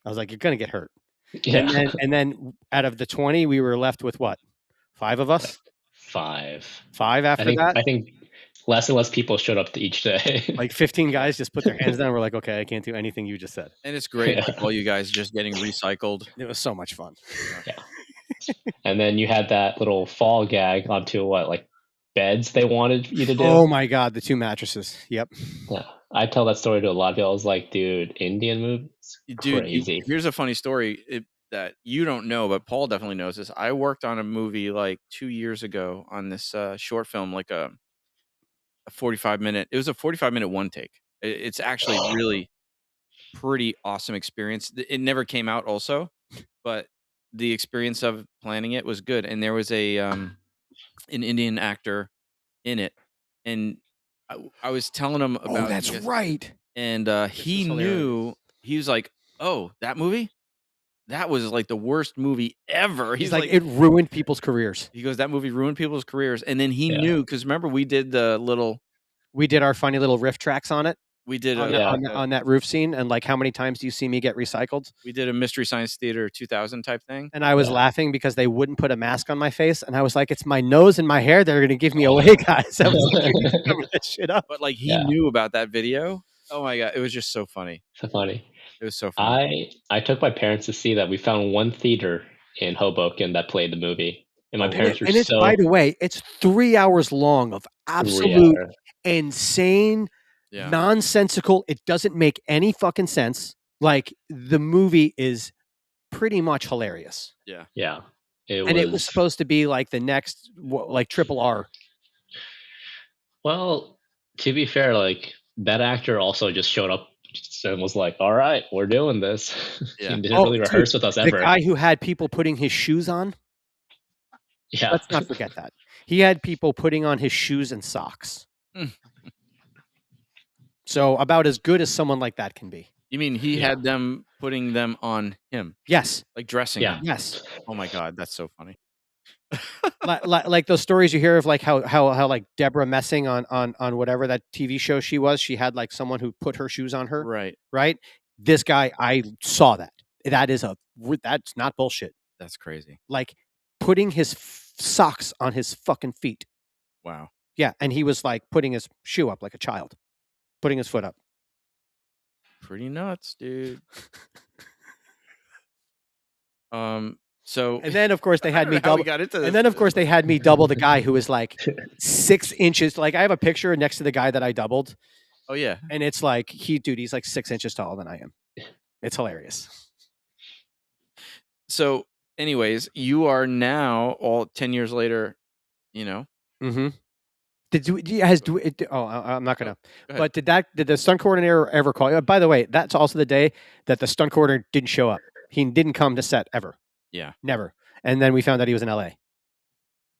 I was like, you're going to get hurt. Yeah. And then out of the 20, we were left with what? 5 of us? 5 after that? I think less and less people showed up to each day. Like 15 guys just put their hands down. We're like, okay, I can't do anything you just said. And it's great. Like all you guys just getting recycled. It was so much fun. Yeah. And then you had that little fall gag onto like beds they wanted you to do. Oh my God, the 2 mattresses. Yep. Yeah. I tell that story to a lot of people. I was like, dude, Indian movies, crazy. Here's a funny story that you don't know, but Paul definitely knows this. I worked on a movie like 2 years ago on this short film, like a 45-minute. It was a 45-minute one take. It's actually really pretty awesome experience. It never came out also, but the experience of planning it was good. And there was an Indian actor in it, and I was telling him about. Oh, that's right. And he knew. He was like, "Oh, that movie? That was like the worst movie ever." He's like, it ruined people's careers. He goes, "That movie ruined people's careers." And then he knew, because remember we did our funny little riff tracks on it. We did on that roof scene, and like, how many times do you see me get recycled? We did a Mystery Science Theater 2000 type thing, and I was laughing because they wouldn't put a mask on my face, and I was like, "It's my nose and my hair that are going to give me away, guys." I was like, cover that shit up. But like, he knew about that video. Oh my God, it was just so funny. So funny. It was so funny. I took my parents to see that. We found one theater in Hoboken that played the movie, and my parents were so. By the way, it's 3 hours long of absolute insane. Yeah. Nonsensical. It doesn't make any fucking sense. Like, the movie is pretty much hilarious. Yeah. Yeah. It was supposed to be like the next, like, Triple R. Well, to be fair, like, that actor also just showed up and was like, all right, we're doing this. Yeah. He didn't really rehearse with us ever. The guy who had people putting his shoes on. Yeah. Let's not forget that. He had people putting on his shoes and socks. So about as good as someone like that can be. You mean he had them putting them on him? Yes. Like dressing him? Yes. Oh my God, that's so funny. like those stories you hear of, like how like Deborah Messing on whatever that TV show she was, she had like someone who put her shoes on her. Right. This guy, I saw that. That's not bullshit. That's crazy. Like putting his socks on his fucking feet. Wow. Yeah, and he was like putting his shoe up like a child. Putting his foot up. Pretty nuts, dude. So, and then of course they had me double. And then of course they had me double the guy who was like 6 inches. Like, I have a picture next to the guy that I doubled. Oh yeah. And it's like he's like 6 inches taller than I am. It's hilarious. So, anyways, you are now all 10 years later, you know. Mm-hmm. I'm not gonna. But did the stunt coordinator ever call you? By the way, that's also the day that the stunt coordinator didn't show up. He didn't come to set ever. Yeah, never. And then we found out he was in LA.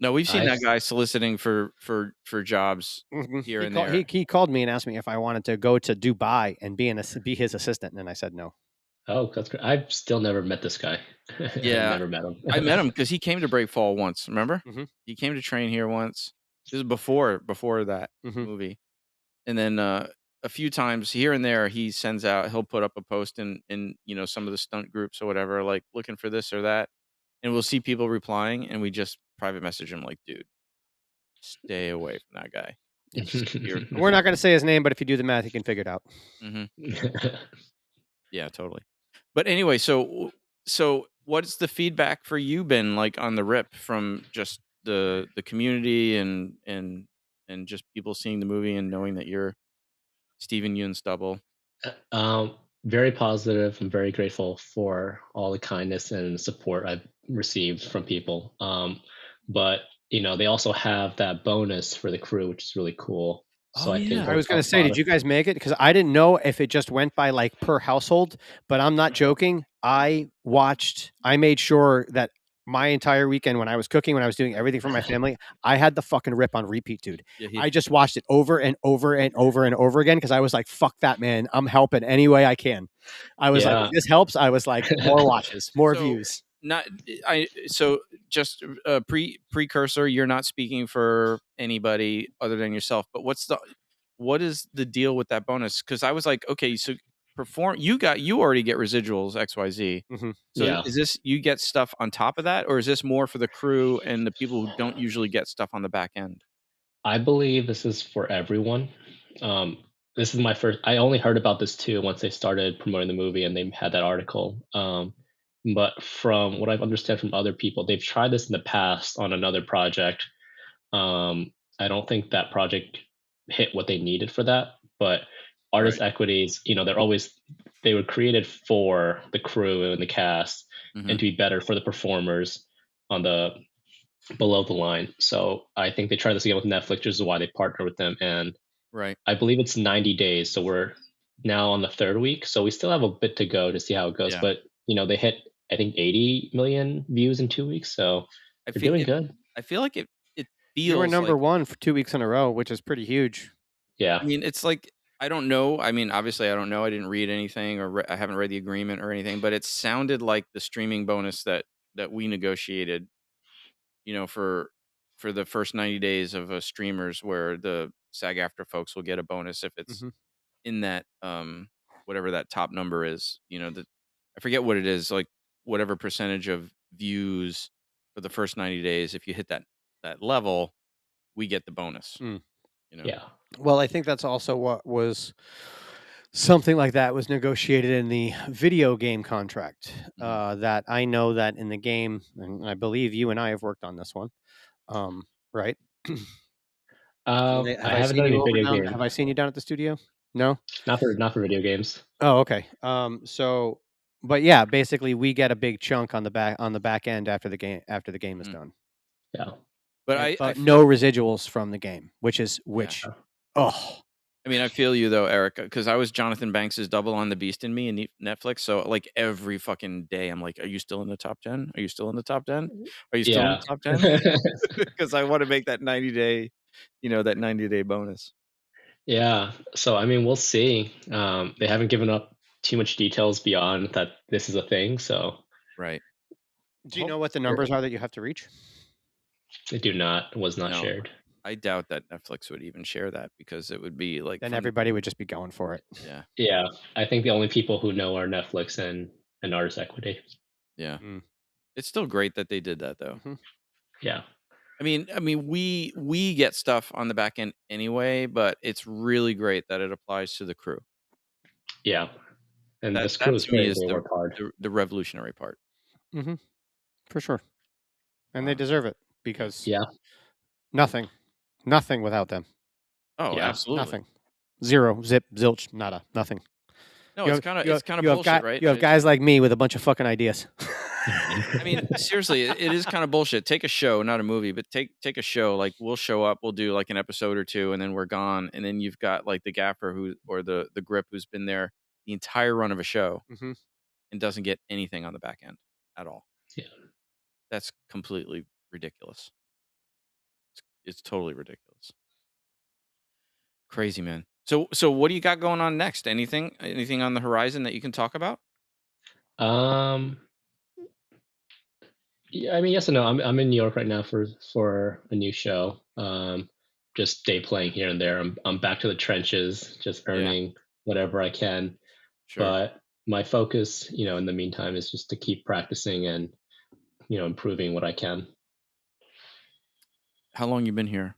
No, we've seen that guy soliciting for jobs here and there. He called me and asked me if I wanted to go to Dubai and be his assistant, and I said no. Oh, that's great. I've still never met this guy. Yeah, I've never met him. I met him because he came to Breakfall once. Remember? He came to train here once. This is before that movie, and then a few times here and there he sends out. He'll put up a post in some of the stunt groups or whatever, like looking for this or that, and we'll see people replying, and we just private message him like, dude, stay away from that guy. We're not going to say his name, but if you do the math, you can figure it out. Yeah, totally. But anyway, so what's the feedback for you been like on the rip from just the community and just people seeing the movie and knowing that you're Steven Yeun's double? Very positive. I'm very grateful for all the kindness and support I've received from people. But they also have that bonus for the crew, which is really cool. So I think I was going to say, did you guys make it? Because I didn't know if it just went by like per household, but I'm not joking. I made sure that my entire weekend when I was cooking, when I was doing everything for my family, I had the fucking rip on repeat, dude. I just watched it over and over and over and over again because I was like, fuck that, man. I'm helping any way I can. I was like, if this helps, I was like, more watches, more views. So just a precursor, you're not speaking for anybody other than yourself, but what is the deal with that bonus? Because I was like, okay, so you already get residuals XYZ. So is this, you get stuff on top of that, or is this more for the crew and the people who don't usually get stuff on the back end? I believe this is for everyone. This is my first, I only heard about this too once they started promoting the movie and they had that article. But from what I've understood from other people, they've tried this in the past on another project. I don't think that project hit what they needed for that, but artist equities, they were created for the crew and the cast and to be better for the performers on the below the line. So I think they tried this again with Netflix, which is why they partner with them. And I believe it's 90 days. So we're now on the third week. So we still have a bit to go to see how it goes. But they hit, I think, 80 million views in 2 weeks. So they're doing good. I feel like it feels you were number one for 2 weeks in a row, which is pretty huge. Yeah. I mean, it's like, I don't know. I mean, obviously I don't know. I didn't read anything or I haven't read the agreement or anything, but it sounded like the streaming bonus that we negotiated, for the first 90 days of streamers, where the SAG-AFTRA folks will get a bonus if it's in that, whatever that top number is, I forget what it is, like whatever percentage of views for the first 90 days. If you hit that level, we get the bonus. Yeah. Well, I think that's also what was something like that was negotiated in the video game contract. That I know that in the game, and I believe you and I have worked on this one, right? I haven't done any video games. Have I seen you down at the studio? No, not for video games. Oh, okay. So, but yeah, basically, we get a big chunk on the back end after the game is done. Yeah. But I no residuals from the game, which oh. I mean, I feel you though, Eric, because I was Jonathan Banks's double on The Beast in Me and Netflix. So like every fucking day, I'm like, "Are you still in the top 10? Are you still in the top 10? Are you still in the top 10?" Because I want to make that 90-day, that 90-day bonus. Yeah. So I mean, we'll see. They haven't given up too much details beyond that this is a thing. So Do you know what the numbers are that you have to reach? They do not. Was not shared. I doubt that Netflix would even share that, because it would be like, then everybody would just be going for it. Yeah. I think the only people who know are Netflix and Artist Equity. Yeah. It's still great that they did that though. Yeah. I mean, we get stuff on the back end anyway, but it's really great that it applies to the crew. Yeah. And this crew is great. They work hard. The revolutionary part. For sure. And they deserve it, because nothing without them. Oh, absolutely. Nothing. Zero, zip, zilch, nada, nothing. No, it's kind of bullshit, right? You have guys like me with a bunch of fucking ideas. I mean, seriously, it is kind of bullshit. Take a show, not a movie, but take a show. Like, we'll show up, we'll do like an episode or two, and then we're gone. And then you've got like the gaffer or the grip who's been there the entire run of a show and doesn't get anything on the back end at all. Yeah. That's completely ridiculous. It's totally ridiculous. Crazy, man. So what do you got going on next? Anything on the horizon that you can talk about? Yeah, I mean, yes and no. I'm in New York right now for a new show. Just day playing here and there. I'm back to the trenches, just earning whatever I can. Sure. But my focus, in the meantime, is just to keep practicing and improving what I can. How long you been here?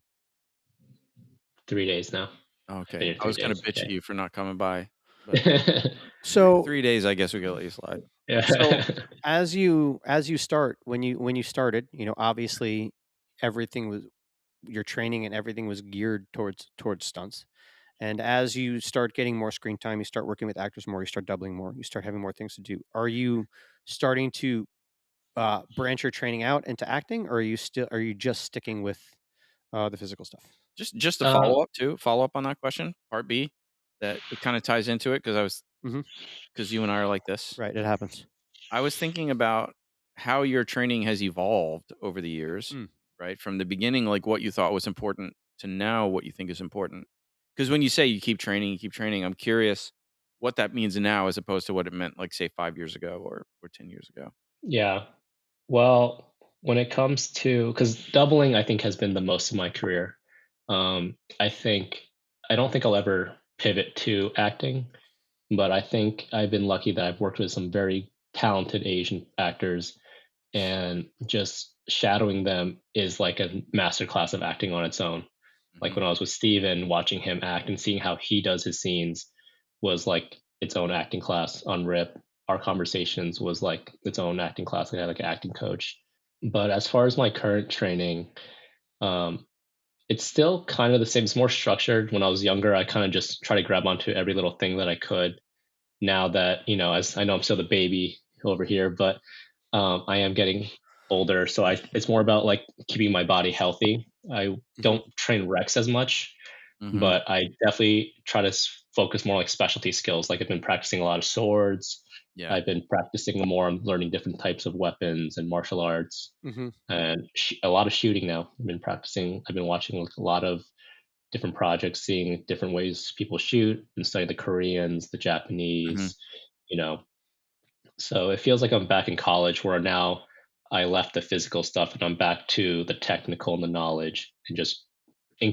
3 days now. Okay. I was going to bitch at you for not coming by. But So 3 days, I guess we could let you slide. Yeah. So as you start, when you started, obviously everything was your training and everything was geared towards stunts. And as you start getting more screen time, you start working with actors more, you start doubling more, you start having more things to do. Are you starting to branch your training out into acting, or are you just sticking with the physical stuff? Just to follow up on that question, part B, that it kind of ties into it because because you and I are like this. Right, it happens. I was thinking about how your training has evolved over the years, right? From the beginning, like what you thought was important to now what you think is important. Because when you say you keep training, I'm curious what that means now as opposed to what it meant, like, say, 5 years ago or 10 years ago. Yeah. Well, when it comes to, because doubling, I think, has been the most of my career. I don't think I'll ever pivot to acting, but I think I've been lucky that I've worked with some very talented Asian actors, and just shadowing them is like a masterclass of acting on its own. Like when I was with Steven, watching him act and seeing how he does his scenes was like its own acting class on Rip. Our conversations was like its own acting class. I had like an acting coach. But as far as my current training, it's still kind of the same. It's more structured. When I was younger, I kind of just try to grab onto every little thing that I could. Now that, as I know I'm still the baby over here, but I am getting older, so it's more about like keeping my body healthy. I don't train recs as much, but I definitely try to focus more like specialty skills. Like I've been practicing a lot of swords. Yeah. I've been practicing more on learning different types of weapons and martial arts, and a lot of shooting now. I've been watching a lot of different projects, seeing different ways people shoot, and studying the Koreans, the Japanese, So it feels like I'm back in college, where now I left the physical stuff and I'm back to the technical and the knowledge, and just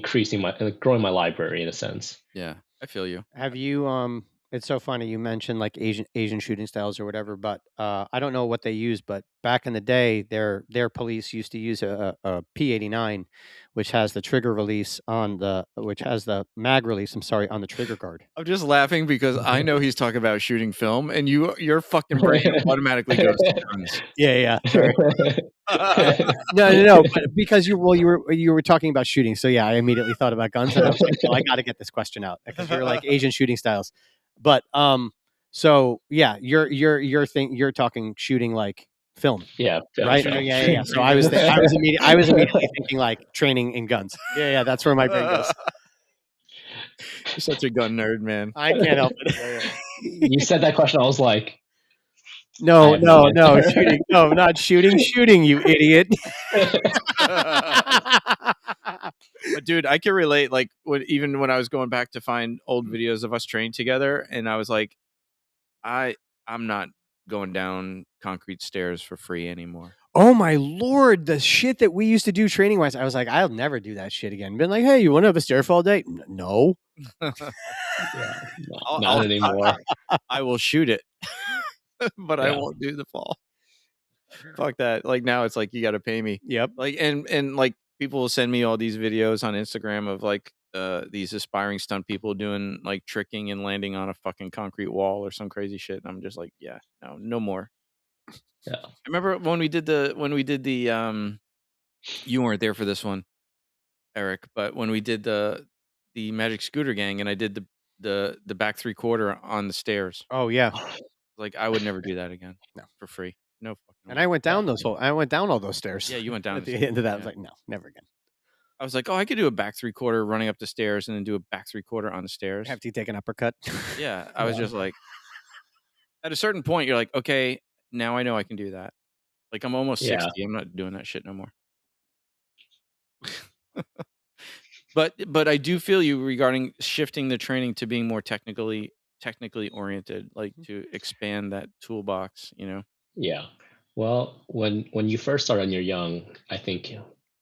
growing my library in a sense. Yeah, I feel you. Have you it's so funny you mentioned like Asian shooting styles or whatever, but I don't know what they use, but back in the day their police used to use a P89, which has the trigger release which has the mag release, I'm sorry, on the trigger guard. I'm just laughing because I know he's talking about shooting film, and your fucking brain automatically goes to guns. Yeah. Sorry. No. But because you were talking about shooting, so yeah, I immediately thought about guns, and I was like, well, I got to get this question out because you're like Asian shooting styles. But so yeah, you're talking shooting like film. Yeah. Right. Film. Yeah. So I was immediately thinking like training in guns. Yeah. That's where my brain goes. You're such a gun nerd, man. I can't help it. You said that question, I was like, no, shooting. No, not shooting, you idiot. But dude, I can relate. Like even when I was going back to find old videos of us training together, and I was like, I'm not going down concrete stairs for free anymore. Oh my Lord, the shit that we used to do training wise, I was like, I'll never do that shit again. Been like, hey, you want to have a stair fall day? No. Not anymore. I will shoot it, but I won't do the fall. Fuck that. Like now it's like you got to pay me. Yep. Like and like people will send me all these videos on Instagram of like these aspiring stunt people doing like tricking and landing on a fucking concrete wall or some crazy shit. And I'm just like, yeah, no more. Yeah. I remember when we did the you weren't there for this one, Eric, but when we did the Magic Scooter Gang, and I did the back 3/4 on the stairs. Oh yeah. Like I would never do that again. No, for free. No fucking. And I went down all those stairs. Yeah, you went down at the end of that. Yeah. I was like, no, never again. I was like, oh, I could do a back 3/4 running up the stairs, and then do a back 3/4 on the stairs. Have to take an uppercut. Yeah, I was just like, at a certain point, you're like, okay, now I know I can do that. Like I'm almost 60. I'm not doing that shit no more. But I do feel you regarding shifting the training to being more technically oriented, like to expand that toolbox, Yeah. Well, when you first start and you're young, I think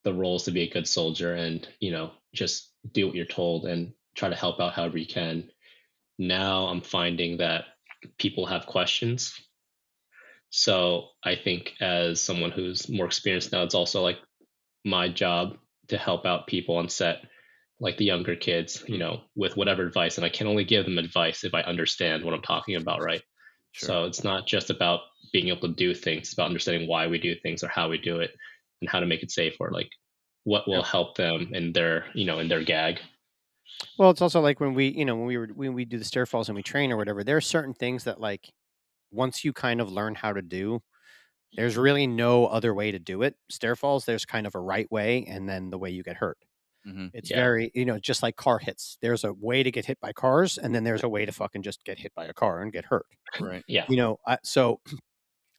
the role is to be a good soldier and, just do what you're told and try to help out however you can. Now I'm finding that people have questions. So I think as someone who's more experienced now, it's also like my job to help out people on set, like the younger kids, with whatever advice. And I can only give them advice if I understand what I'm talking about, right? Sure. So it's not just about being able to do things, it's about understanding why we do things or how we do it and how to make it safe or like what will help them in their, in their gag. Well, it's also like when we do the stair falls and we train or whatever, there are certain things that like once you kind of learn how to do, there's really no other way to do it. Stair falls, there's kind of a right way and then the way you get hurt. It's very, just like car hits. There's a way to get hit by cars, and then there's a way to fucking just get hit by a car and get hurt. Right. Yeah. So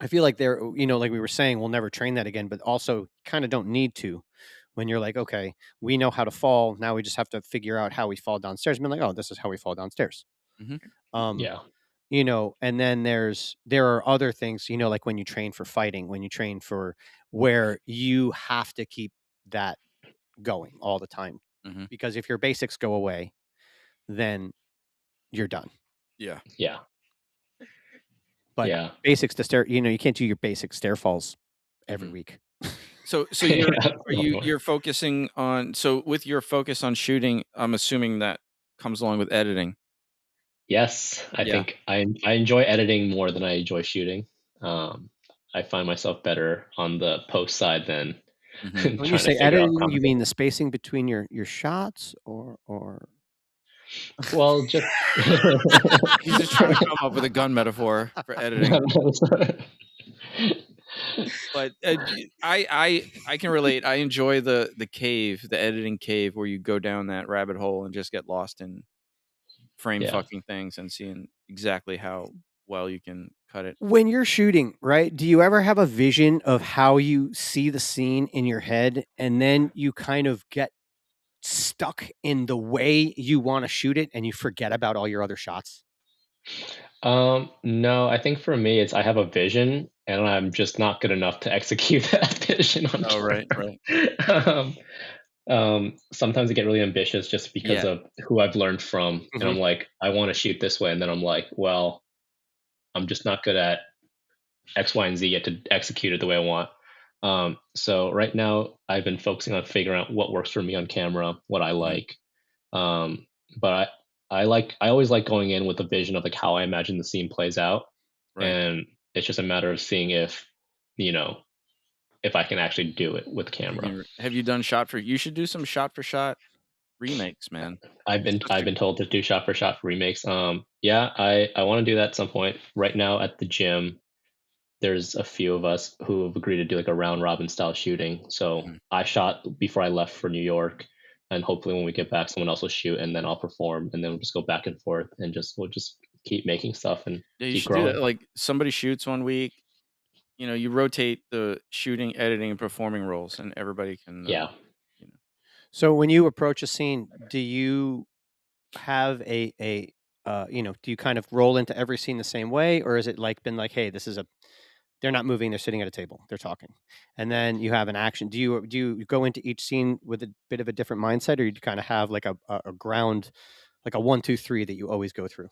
I feel like there, like we were saying, we'll never train that again, but also kind of don't need to. When you're like, okay, we know how to fall. Now we just have to figure out how we fall downstairs. And be like, oh, this is how we fall downstairs. Yeah. And then there are other things, like when you train for fighting, when you train for where you have to keep that going all the time. Because if your basics go away, then you're done. Yeah. Yeah. But basics to stair, you can't do your basic stair falls every week. So you're focusing on, so with your focus on shooting, I'm assuming that comes along with editing. Yes, I think I enjoy editing more than I enjoy shooting. I find myself better on the post side than when you say editing, you mean the spacing between your shots or well, just he's just trying to come up with a gun metaphor for editing. But I can relate. I enjoy the cave, the editing cave, where you go down that rabbit hole and just get lost in frame fucking things and seeing exactly how well you can cut it. When you're shooting, right? Do you ever have a vision of how you see the scene in your head, and then you kind of get stuck in the way you want to shoot it, and you forget about all your other shots? No, I think for me, it's I have a vision, and I'm just not good enough to execute that vision on camera. Right. Sometimes I get really ambitious just because of who I've learned from, and I'm like, I want to shoot this way, and then I'm like, well, I'm just not good at X, Y, and Z yet to execute it the way I want. So right now, I've been focusing on figuring out what works for me on camera, what I like. But I always like going in with a vision of like how I imagine the scene plays out, and it's just a matter of seeing if I can actually do it with camera. Have you done you should do some shot for shot remakes, man. I've been told to do shot for shot remakes. I want to do that at some point. Right now at the gym, there's a few of us who have agreed to do like a round robin style shooting. So I shot before I left for New York, and hopefully when we get back, someone else will shoot, and then I'll perform, and then we'll just go back and forth, and we'll just keep making stuff and keep growing. Do that. Like somebody shoots one week, you rotate the shooting, editing, and performing roles, and everybody can. So when you approach a scene, do you have do you kind of roll into every scene the same way, or is it like been like, hey, they're not moving, they're sitting at a table, they're talking, and then you have an action? Do you go into each scene with a bit of a different mindset, or you kind of have like a ground, like a 1, 2, 3 that you always go through?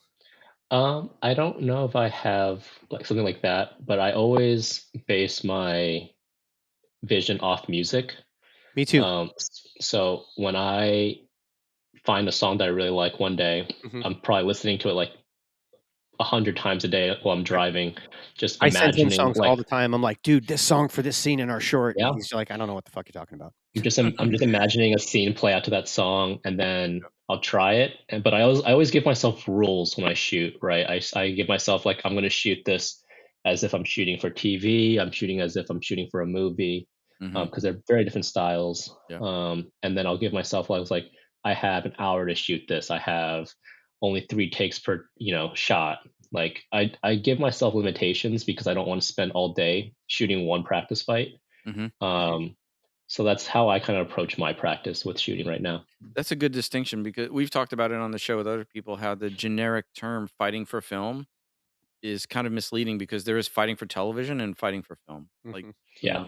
I don't know if I have like something like that, but I always base my vision off music. Me too. So when I find a song that I really like one day, I'm probably listening to it like 100 times a day while I'm driving. Just I send him songs all the time. I'm like, dude, this song for this scene in our short. Yeah. And he's like, I don't know what the fuck you're talking about. I'm just imagining a scene play out to that song, and then I'll try it. But I always give myself rules when I shoot. Right, I give myself like, I'm going to shoot this as if I'm shooting for TV. I'm shooting as if I'm shooting for a movie, because they're very different styles. And then I'll give myself like I have an hour to shoot this. I have only 3 takes per shot. Like I give myself limitations because I don't want to spend all day shooting one practice fight. So that's how I kind of approach my practice with shooting right now. That's a good distinction because we've talked about it on the show with other people, how the generic term fighting for film is kind of misleading because there is fighting for television and fighting for film. Like, Yeah.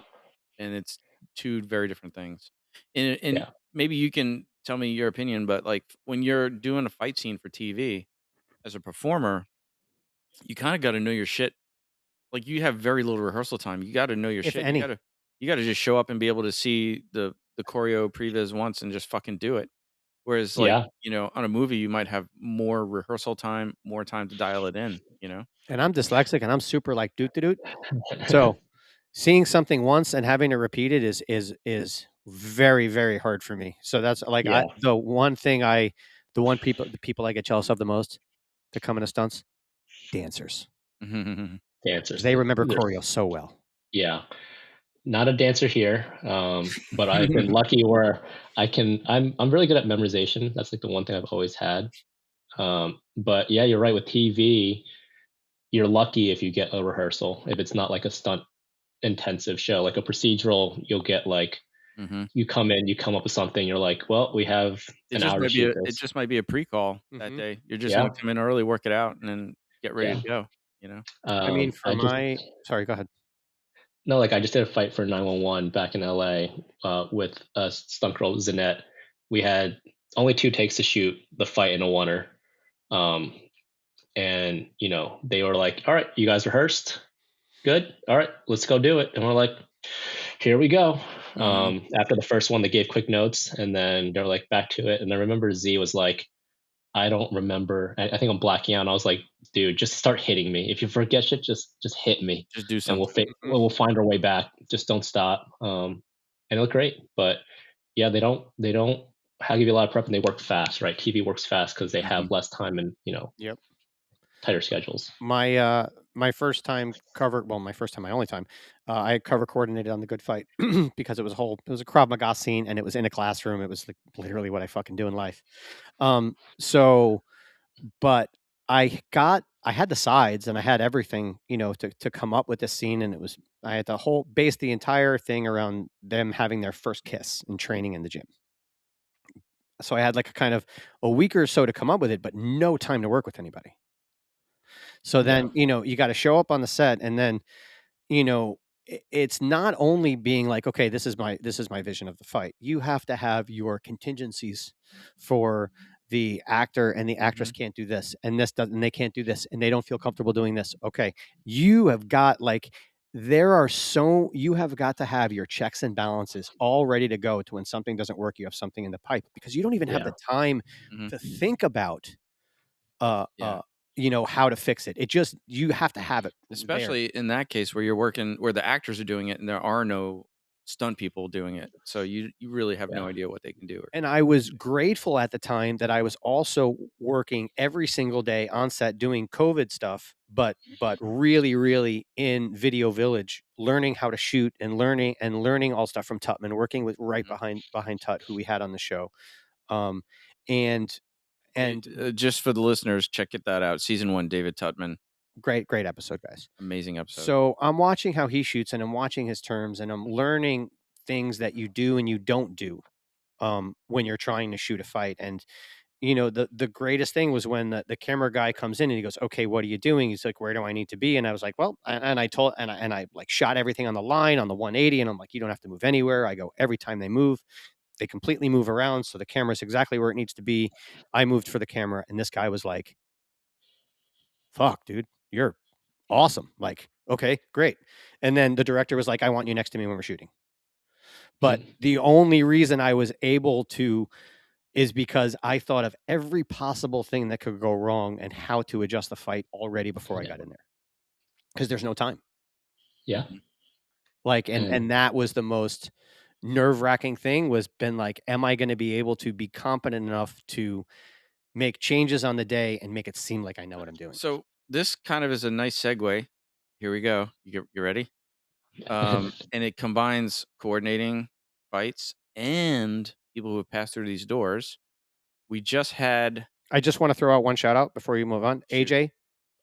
and it's two very different things. And maybe you can tell me your opinion, but like when you're doing a fight scene for TV as a performer, you kind of got to know your shit. Like you have very little rehearsal time. You got to know your If shit. any. You got to just show up and be able to see the choreo previs once and just fucking do it. Whereas like, on a movie, you might have more rehearsal time, more time to dial it in, And I'm dyslexic and I'm super like doot. So seeing something once and having to repeat it is very, very hard for me. So that's like the people I get jealous of the most to come into stunts, dancers. Dancers. They remember choreo so well. Yeah. Not a dancer here, but I've been lucky where I'm really good at memorization. That's like the one thing I've always had. But yeah, you're right. With TV, you're lucky if you get a rehearsal. If it's not like a stunt intensive show, like a procedural, you'll get like you come in, you come up with something. You're like, well, we have an hour to shoot this. It just might be a pre-call that day. You're just gonna come in early, work it out, and then get ready to go. I mean, sorry, go ahead. No, like I just did a fight for 911 back in LA with a stunt girl, Zanette. We had only 2 takes to shoot the fight in a oneer. And, they were like, all right, you guys rehearsed? Good. All right, let's go do it. And we're like, here we go. After the first one, they gave quick notes and then they're like back to it. And I remember Z was like, I don't remember. I think I'm blacking out. And I was like, dude, just start hitting me. If you forget shit, just hit me. Just do something. And we'll find our way back. Just don't stop. And it looked great. But yeah, they don't give you a lot of prep and they work fast, right? TV works fast because they have less time and, tighter schedules. My first time my only time, I cover coordinated on The Good Fight because it was a Krav Maga scene and it was in a classroom. It was like literally what I fucking do in life. But I had the sides and I had everything, to come up with this scene. And I had base the entire thing around them having their first kiss and training in the gym. So I had like a kind of a week or so to come up with it, but no time to work with anybody. So then, you got to show up on the set and then, it's not only being like, okay, this is my vision of the fight. You have to have your contingencies for the actor and the actress can't do this and and they can't do this and they don't feel comfortable doing this. Okay. You have got you have got to have your checks and balances all ready to go to when something doesn't work, you have something in the pipe because you don't even have the time to think about, how to fix it. You have to have it. Especially in that case where you're working, where the actors are doing it and there are no stunt people doing it. So you really have no idea what they can do. And I was grateful at the time that I was also working every single day on set doing COVID stuff, but really, really in Video Village, learning how to shoot and learning all stuff from Tutman, working with behind Tut, who we had on the show. And just for the listeners, check that out. Season 1, David Tutman. Great episode, guys. Amazing episode. So I'm watching how he shoots and I'm watching his terms and I'm learning things that you do and you don't do when you're trying to shoot a fight. And, the greatest thing was when the camera guy comes in and he goes, okay, what are you doing? He's like, where do I need to be? And I was like, well, and I like shot everything on the line on the 180 and I'm like, you don't have to move anywhere. I go, every time they move, they completely move around. So the camera's exactly where it needs to be. I moved for the camera and this guy was like, fuck, dude, you're awesome. Like, okay, great. And then the director was like, I want you next to me when we're shooting. But the only reason I was able to is because I thought of every possible thing that could go wrong and how to adjust the fight already before I got in there. Because there's no time. Yeah. Like, and that was the most nerve-wracking thing was been like, am I going to be able to be competent enough to make changes on the day and make it seem like I know what I'm doing? So this kind of is a nice segue. Here we go. You ready? And it combines coordinating fights and people who have passed through these doors. I just want to throw out one shout out before you move on. Shoot. AJ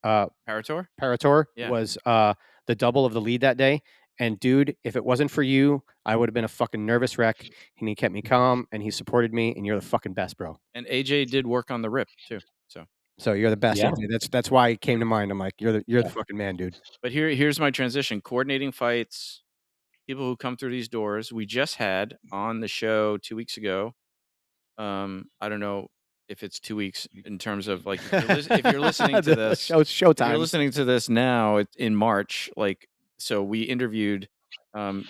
Parator was the double of the lead that day. And dude, if it wasn't for you, I would have been a fucking nervous wreck. And he kept me calm and he supported me. And you're the fucking best, bro. And AJ did work on the rip too. So you're the best, Yeah. AJ. That's why it came to mind. I'm like, you're the fucking man, dude. But here's my transition: coordinating fights, people who come through these doors. We just had on the show 2 weeks ago. I don't know if it's 2 weeks in terms of like if you're listening to this, showtime. If you're listening to this now, it's in March. So we interviewed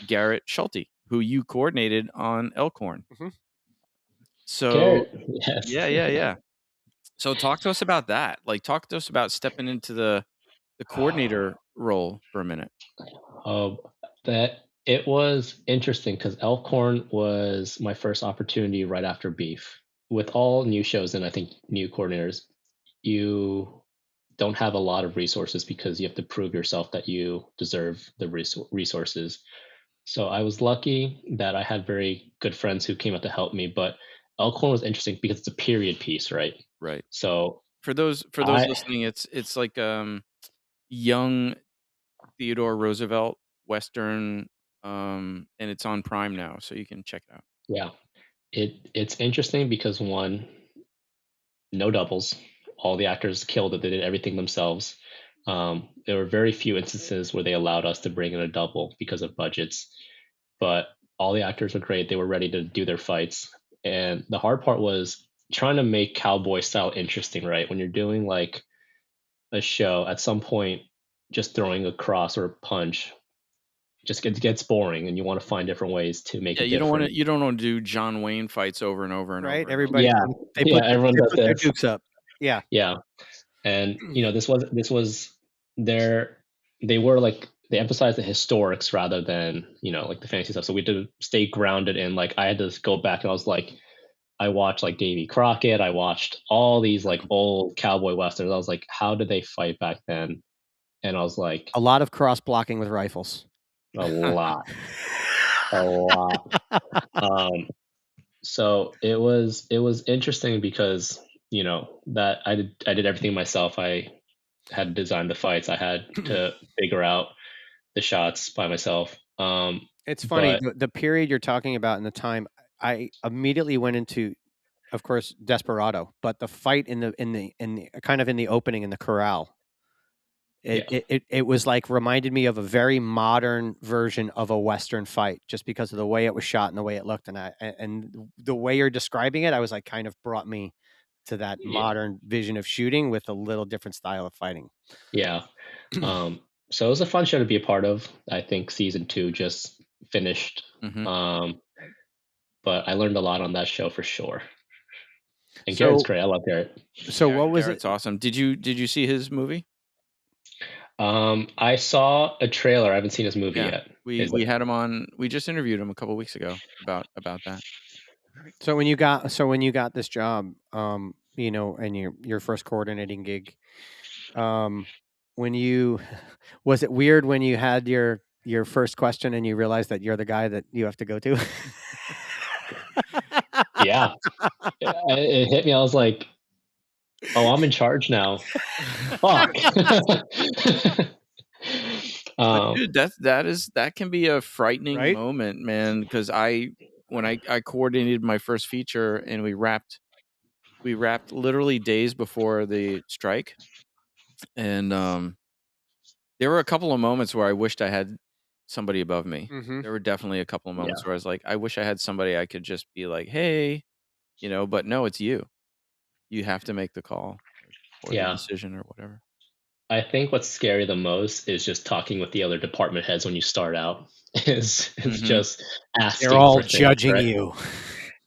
Garrett Schulte, who you coordinated on Elkhorn. Mhm. So Garrett, yes. yeah. So talk to us about that. Like, talk to us about stepping into the coordinator role for a minute. That it was interesting because Elkhorn was my first opportunity right after Beef. With all new shows and I think new coordinators, you don't have a lot of resources because you have to prove yourself that you deserve the resources. So I was lucky that I had very good friends who came out to help me. But Elkhorn was interesting because it's a period piece, right? Right. So for those listening, it's like young Theodore Roosevelt Western, and it's on Prime now, so you can check it out. Yeah, it's interesting because one, no doubles. All the actors killed it. They did everything themselves. There were very few instances where they allowed us to bring in a double because of budgets, but all the actors were great. They were ready to do their fights. And the hard part was trying to make cowboy style interesting, right? When you're doing like a show, at some point, just throwing a cross or a punch just gets boring, and you want to find different ways to make it different. You don't want to do John Wayne fights over and over and right? over. Everybody, Everyone does their this. dukes up. Yeah, and this was they were like they emphasized the historics rather than like the fantasy stuff. So we had to stay grounded in like I had to go back and I was like I watched like Davy Crockett. I watched all these like old cowboy westerns. I was like, how did they fight back then? And I was like, a lot of cross blocking with rifles. a lot. So it was interesting because that I did everything myself. I had designed the fights. I had to figure out the shots by myself. It's funny the period you're talking about in the time. I immediately went into, of course, Desperado, but the fight in the kind of in the opening in the corral. It was like reminded me of a very modern version of a Western fight just because of the way it was shot and the way it looked. And the way you're describing it, I was like kind of brought me to that modern vision of shooting with a little different style of fighting. Yeah. So it was a fun show to be a part of. I think season 2 just finished. Mm-hmm. But I learned a lot on that show for sure. And Garrett's great. I love Garrett. So what was Garrett's awesome. Did you see his movie? I saw a trailer. I haven't seen his movie yet. We had him on. We just interviewed him a couple weeks ago about that. So when you got this job, and your first coordinating gig, when you was it weird when you had your first question and you realized that you're the guy that you have to go to? Yeah, it hit me. I was like, "Oh, I'm in charge now." Fuck. Dude, that can be a frightening moment, man. Because when I coordinated my first feature and we wrapped literally days before the strike, and there were a couple of moments where I wished I had somebody above me. Mm-hmm. There were definitely a couple of moments where I was like, I wish I had somebody I could just be like, hey, but no, it's you. You have to make the call or the decision or whatever. I think what's scary the most is just talking with the other department heads when you start out. It's just asking. They're all judging you.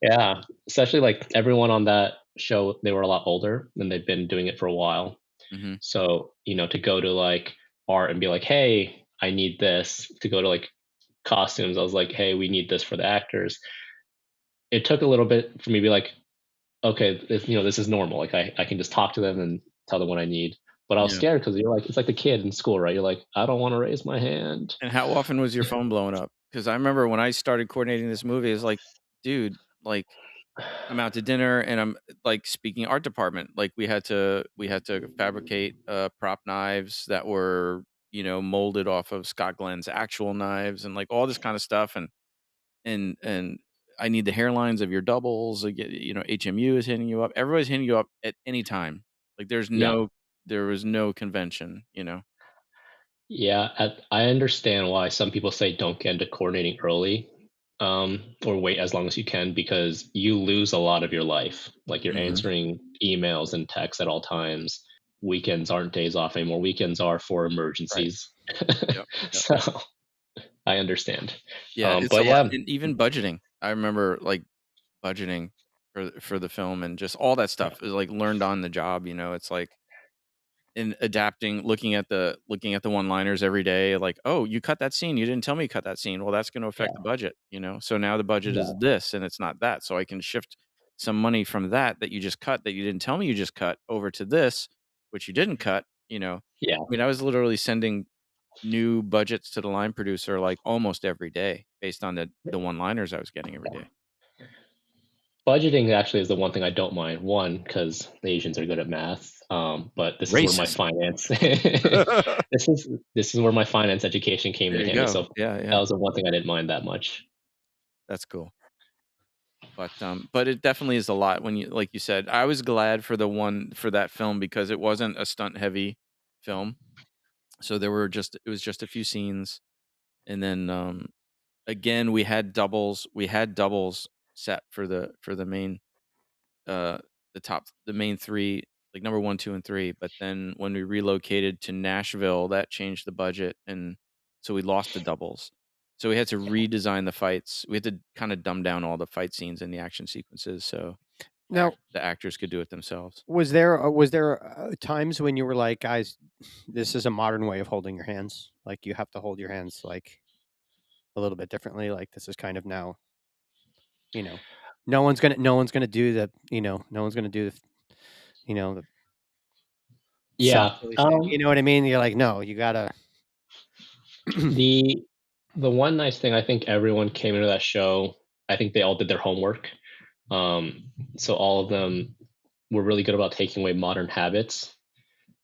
Yeah, especially like everyone on that show, they were a lot older and they've been doing it for a while. Mm-hmm. So to go to like art and be like, hey, I need this. To go to like costumes, I was like, hey, we need this for the actors. It took a little bit for me to be like, okay, this is normal. Like I can just talk to them and tell them what I need. But I was scared because you're like, it's like the kid in school, right? You're like, I don't want to raise my hand. And how often was your phone blowing up? Because I remember when I started coordinating this movie, it's like, dude, like I'm out to dinner and I'm like speaking art department. Like we had to fabricate prop knives that were molded off of Scott Glenn's actual knives and like all this kind of stuff. And I need the hairlines of your doubles. Like, HMU is hitting you up. Everybody's hitting you up at any time. Like there was no convention, Yeah, I understand why some people say don't get into coordinating early, or wait as long as you can, because you lose a lot of your life. Like you're answering emails and texts at all times. Weekends aren't days off anymore. Weekends are for emergencies. Right. Yep. So I understand. Yeah, it's a lot. And even budgeting. I remember like budgeting for the film and just all that stuff is like learned on the job. It's like in adapting, looking at the one-liners every day. Like, oh, you cut that scene. You didn't tell me you cut that scene. Well, that's going to affect the budget. So now the budget is this, and it's not that. So I can shift some money from that you just cut, that you didn't tell me you just cut, over to this, which you didn't cut. Yeah. I mean, I was literally sending new budgets to the line producer like almost every day based on the one-liners I was getting every day. Budgeting actually is the one thing I don't mind. One, because the Asians are good at math. But this is where my finance this is where my finance education came in handy. So that was the one thing I didn't mind that much. That's cool. But it definitely is a lot when like you said. I was glad for that film because it wasn't a stunt heavy film. So it was just a few scenes, and then again we had doubles set for the main the main three, like number 1, 2, and 3. But then when we relocated to Nashville, that changed the budget, and so we lost the doubles. So we had to redesign the fights. We had to kind of dumb down all the fight scenes and the action sequences, so now the actors could do it themselves. Was there times when you were like, guys, this is a modern way of holding your hands? Like you have to hold your hands like a little bit differently. Like this is kind of now, no one's gonna do the, no one's gonna do the, the. Yeah. You know what I mean? You're like, no, you gotta. The one nice thing, I think everyone came into that show, I think they all did their homework. So all of them were really good about taking away modern habits.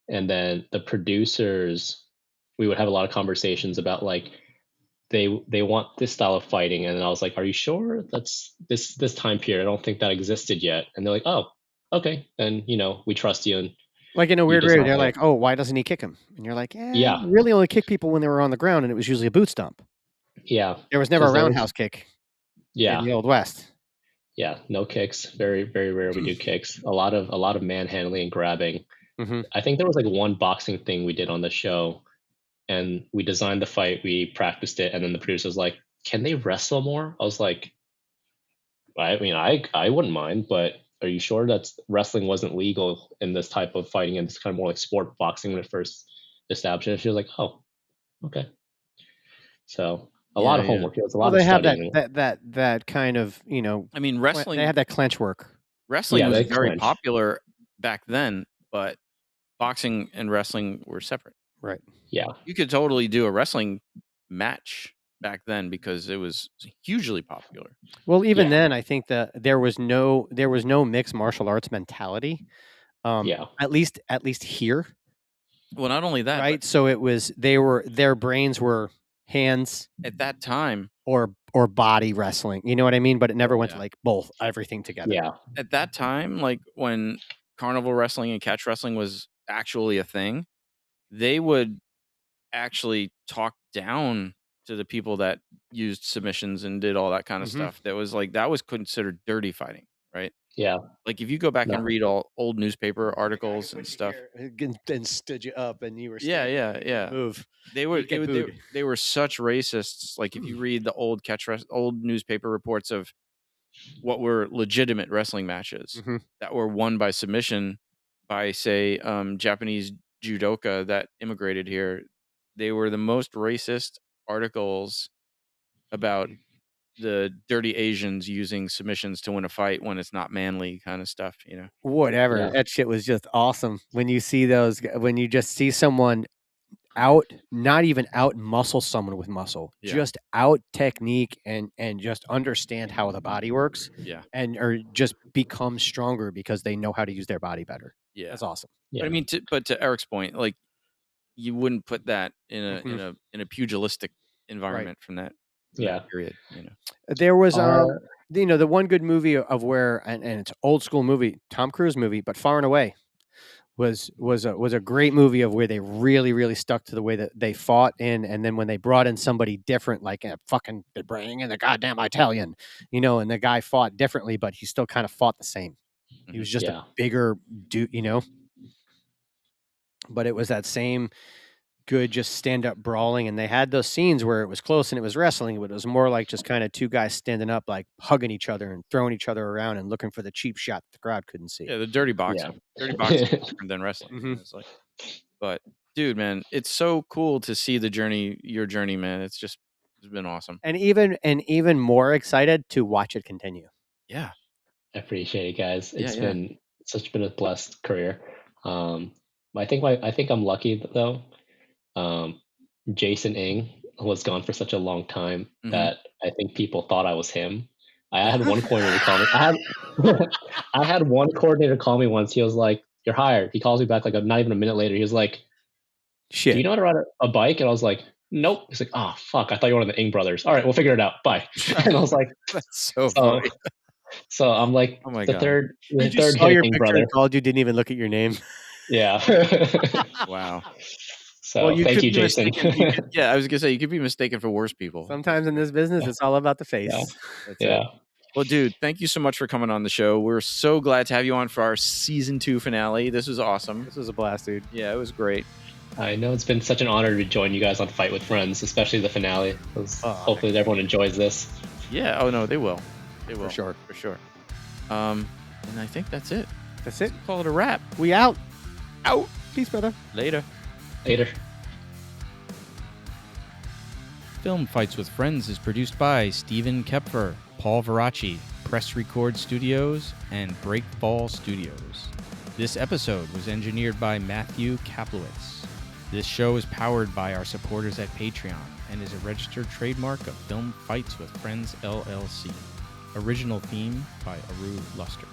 And then the producers, we would have a lot of conversations about like, they want this style of fighting. And then I was like, are you sure that's this time period? I don't think that existed yet. And they're like, oh, okay. Then, we trust you. And like in a weird way, they're like, oh, why doesn't he kick him? And you're like, yeah, you really only kick people when they were on the ground, and it was usually a boot stomp. Yeah. There was never a roundhouse kick. Yeah. In the Old West. Yeah, no kicks. Very, very rare we do kicks. A lot of manhandling and grabbing. Mm-hmm. I think there was like one boxing thing we did on the show, and we designed the fight, we practiced it, and then the producer was like, can they wrestle more? I was like, I mean, I wouldn't mind, but are you sure that wrestling wasn't legal in this type of fighting, and it's kind of more like sport boxing when it first established it? She was like, oh, okay. So a lot of homework. It was a lot of studying. They have that kind of, I mean, wrestling. They have that clench work. Wrestling was very popular back then, but boxing and wrestling were separate. Right. Yeah. You could totally do a wrestling match back then because it was hugely popular. Well, even then, I think that there was no mixed martial arts mentality. At least here. Well, not only that, right? So it was their brains were hands at that time or body wrestling. You know what I mean? But it never went to like both, everything together. Yeah. At that time, like when carnival wrestling and catch wrestling was actually a thing, they would actually talk down to the people that used submissions and did all that kind of stuff. That was considered dirty fighting, right? Yeah. Like if you go back and read all old newspaper articles and stuff, and stood you up, and you were move. They were such racists. Like if you read the old newspaper reports of what were legitimate wrestling matches that were won by submission by, say, Japanese judoka that immigrated here, they were the most racist articles about the dirty Asians using submissions to win a fight when it's not manly kind of stuff, Whatever. Yeah. That shit was just awesome. When you see when you just see someone not even out muscle someone with muscle, just out technique and just understand how the body works. Yeah. Or just become stronger because they know how to use their body better. Yeah. That's awesome. Yeah. But I mean, to Eric's point, like you wouldn't put that in a pugilistic environment from that period. There was the one good movie of where and it's old school movie, Tom Cruise movie, but Far and Away was a great movie of where they really stuck to the way that they fought in, and then when they brought in somebody different, like they're bringing in the goddamn Italian, and the guy fought differently, but he still kind of fought the same. He was just a bigger dude, but it was that same good, just stand up brawling. And they had those scenes where it was close and it was wrestling, but it was more like just kind of two guys standing up, like hugging each other and throwing each other around and looking for the cheap shot the crowd couldn't see. Yeah, the dirty boxing. Yeah. Dirty boxing is different than wrestling. It's like, but dude, man, it's so cool to see your journey, man. It's been awesome. And even more excited to watch it continue. Yeah. I appreciate it, guys. It's been a blessed career. I think I'm lucky though. Jason Ng was gone for such a long time that I think people thought I was him. I had one coordinator call me. I had one coordinator call me once. He was like, "You're hired." He calls me back like not even a minute later. He was like, "Shit, do you know how to ride a bike?" And I was like, "Nope." He's like, "Oh fuck, I thought you were one of the Ng brothers. All right, we'll figure it out. Bye." And I was like, "That's so funny." So I'm like, oh my the God. third saw your picture brother. And called you, didn't even look at your name. Yeah. Wow. So thank you, Jason. I was gonna say you could be mistaken for worse people. Sometimes in this business, it's all about the face. Yeah. Well, dude, thank you so much for coming on the show. We're so glad to have you on for our season 2 finale. This was awesome. This was a blast, dude. Yeah, it was great. I know it's been such an honor to join you guys on Fight with Friends, especially the finale. Hopefully everyone enjoys this. Yeah. Oh no, they will. They will. For sure. And I think that's it. That's it. Call it a wrap. We out. Out. Peace, brother. Later. Film Fights with Friends is produced by Steven Koepfer, Paul Varacchi, Press Record Studios, and Breakfall Studios. This episode was engineered by Matthew Kaplowitz. This show is powered by our supporters at Patreon and is a registered trademark of Film Fights with Friends, LLC. Original theme by Ahrue Luster.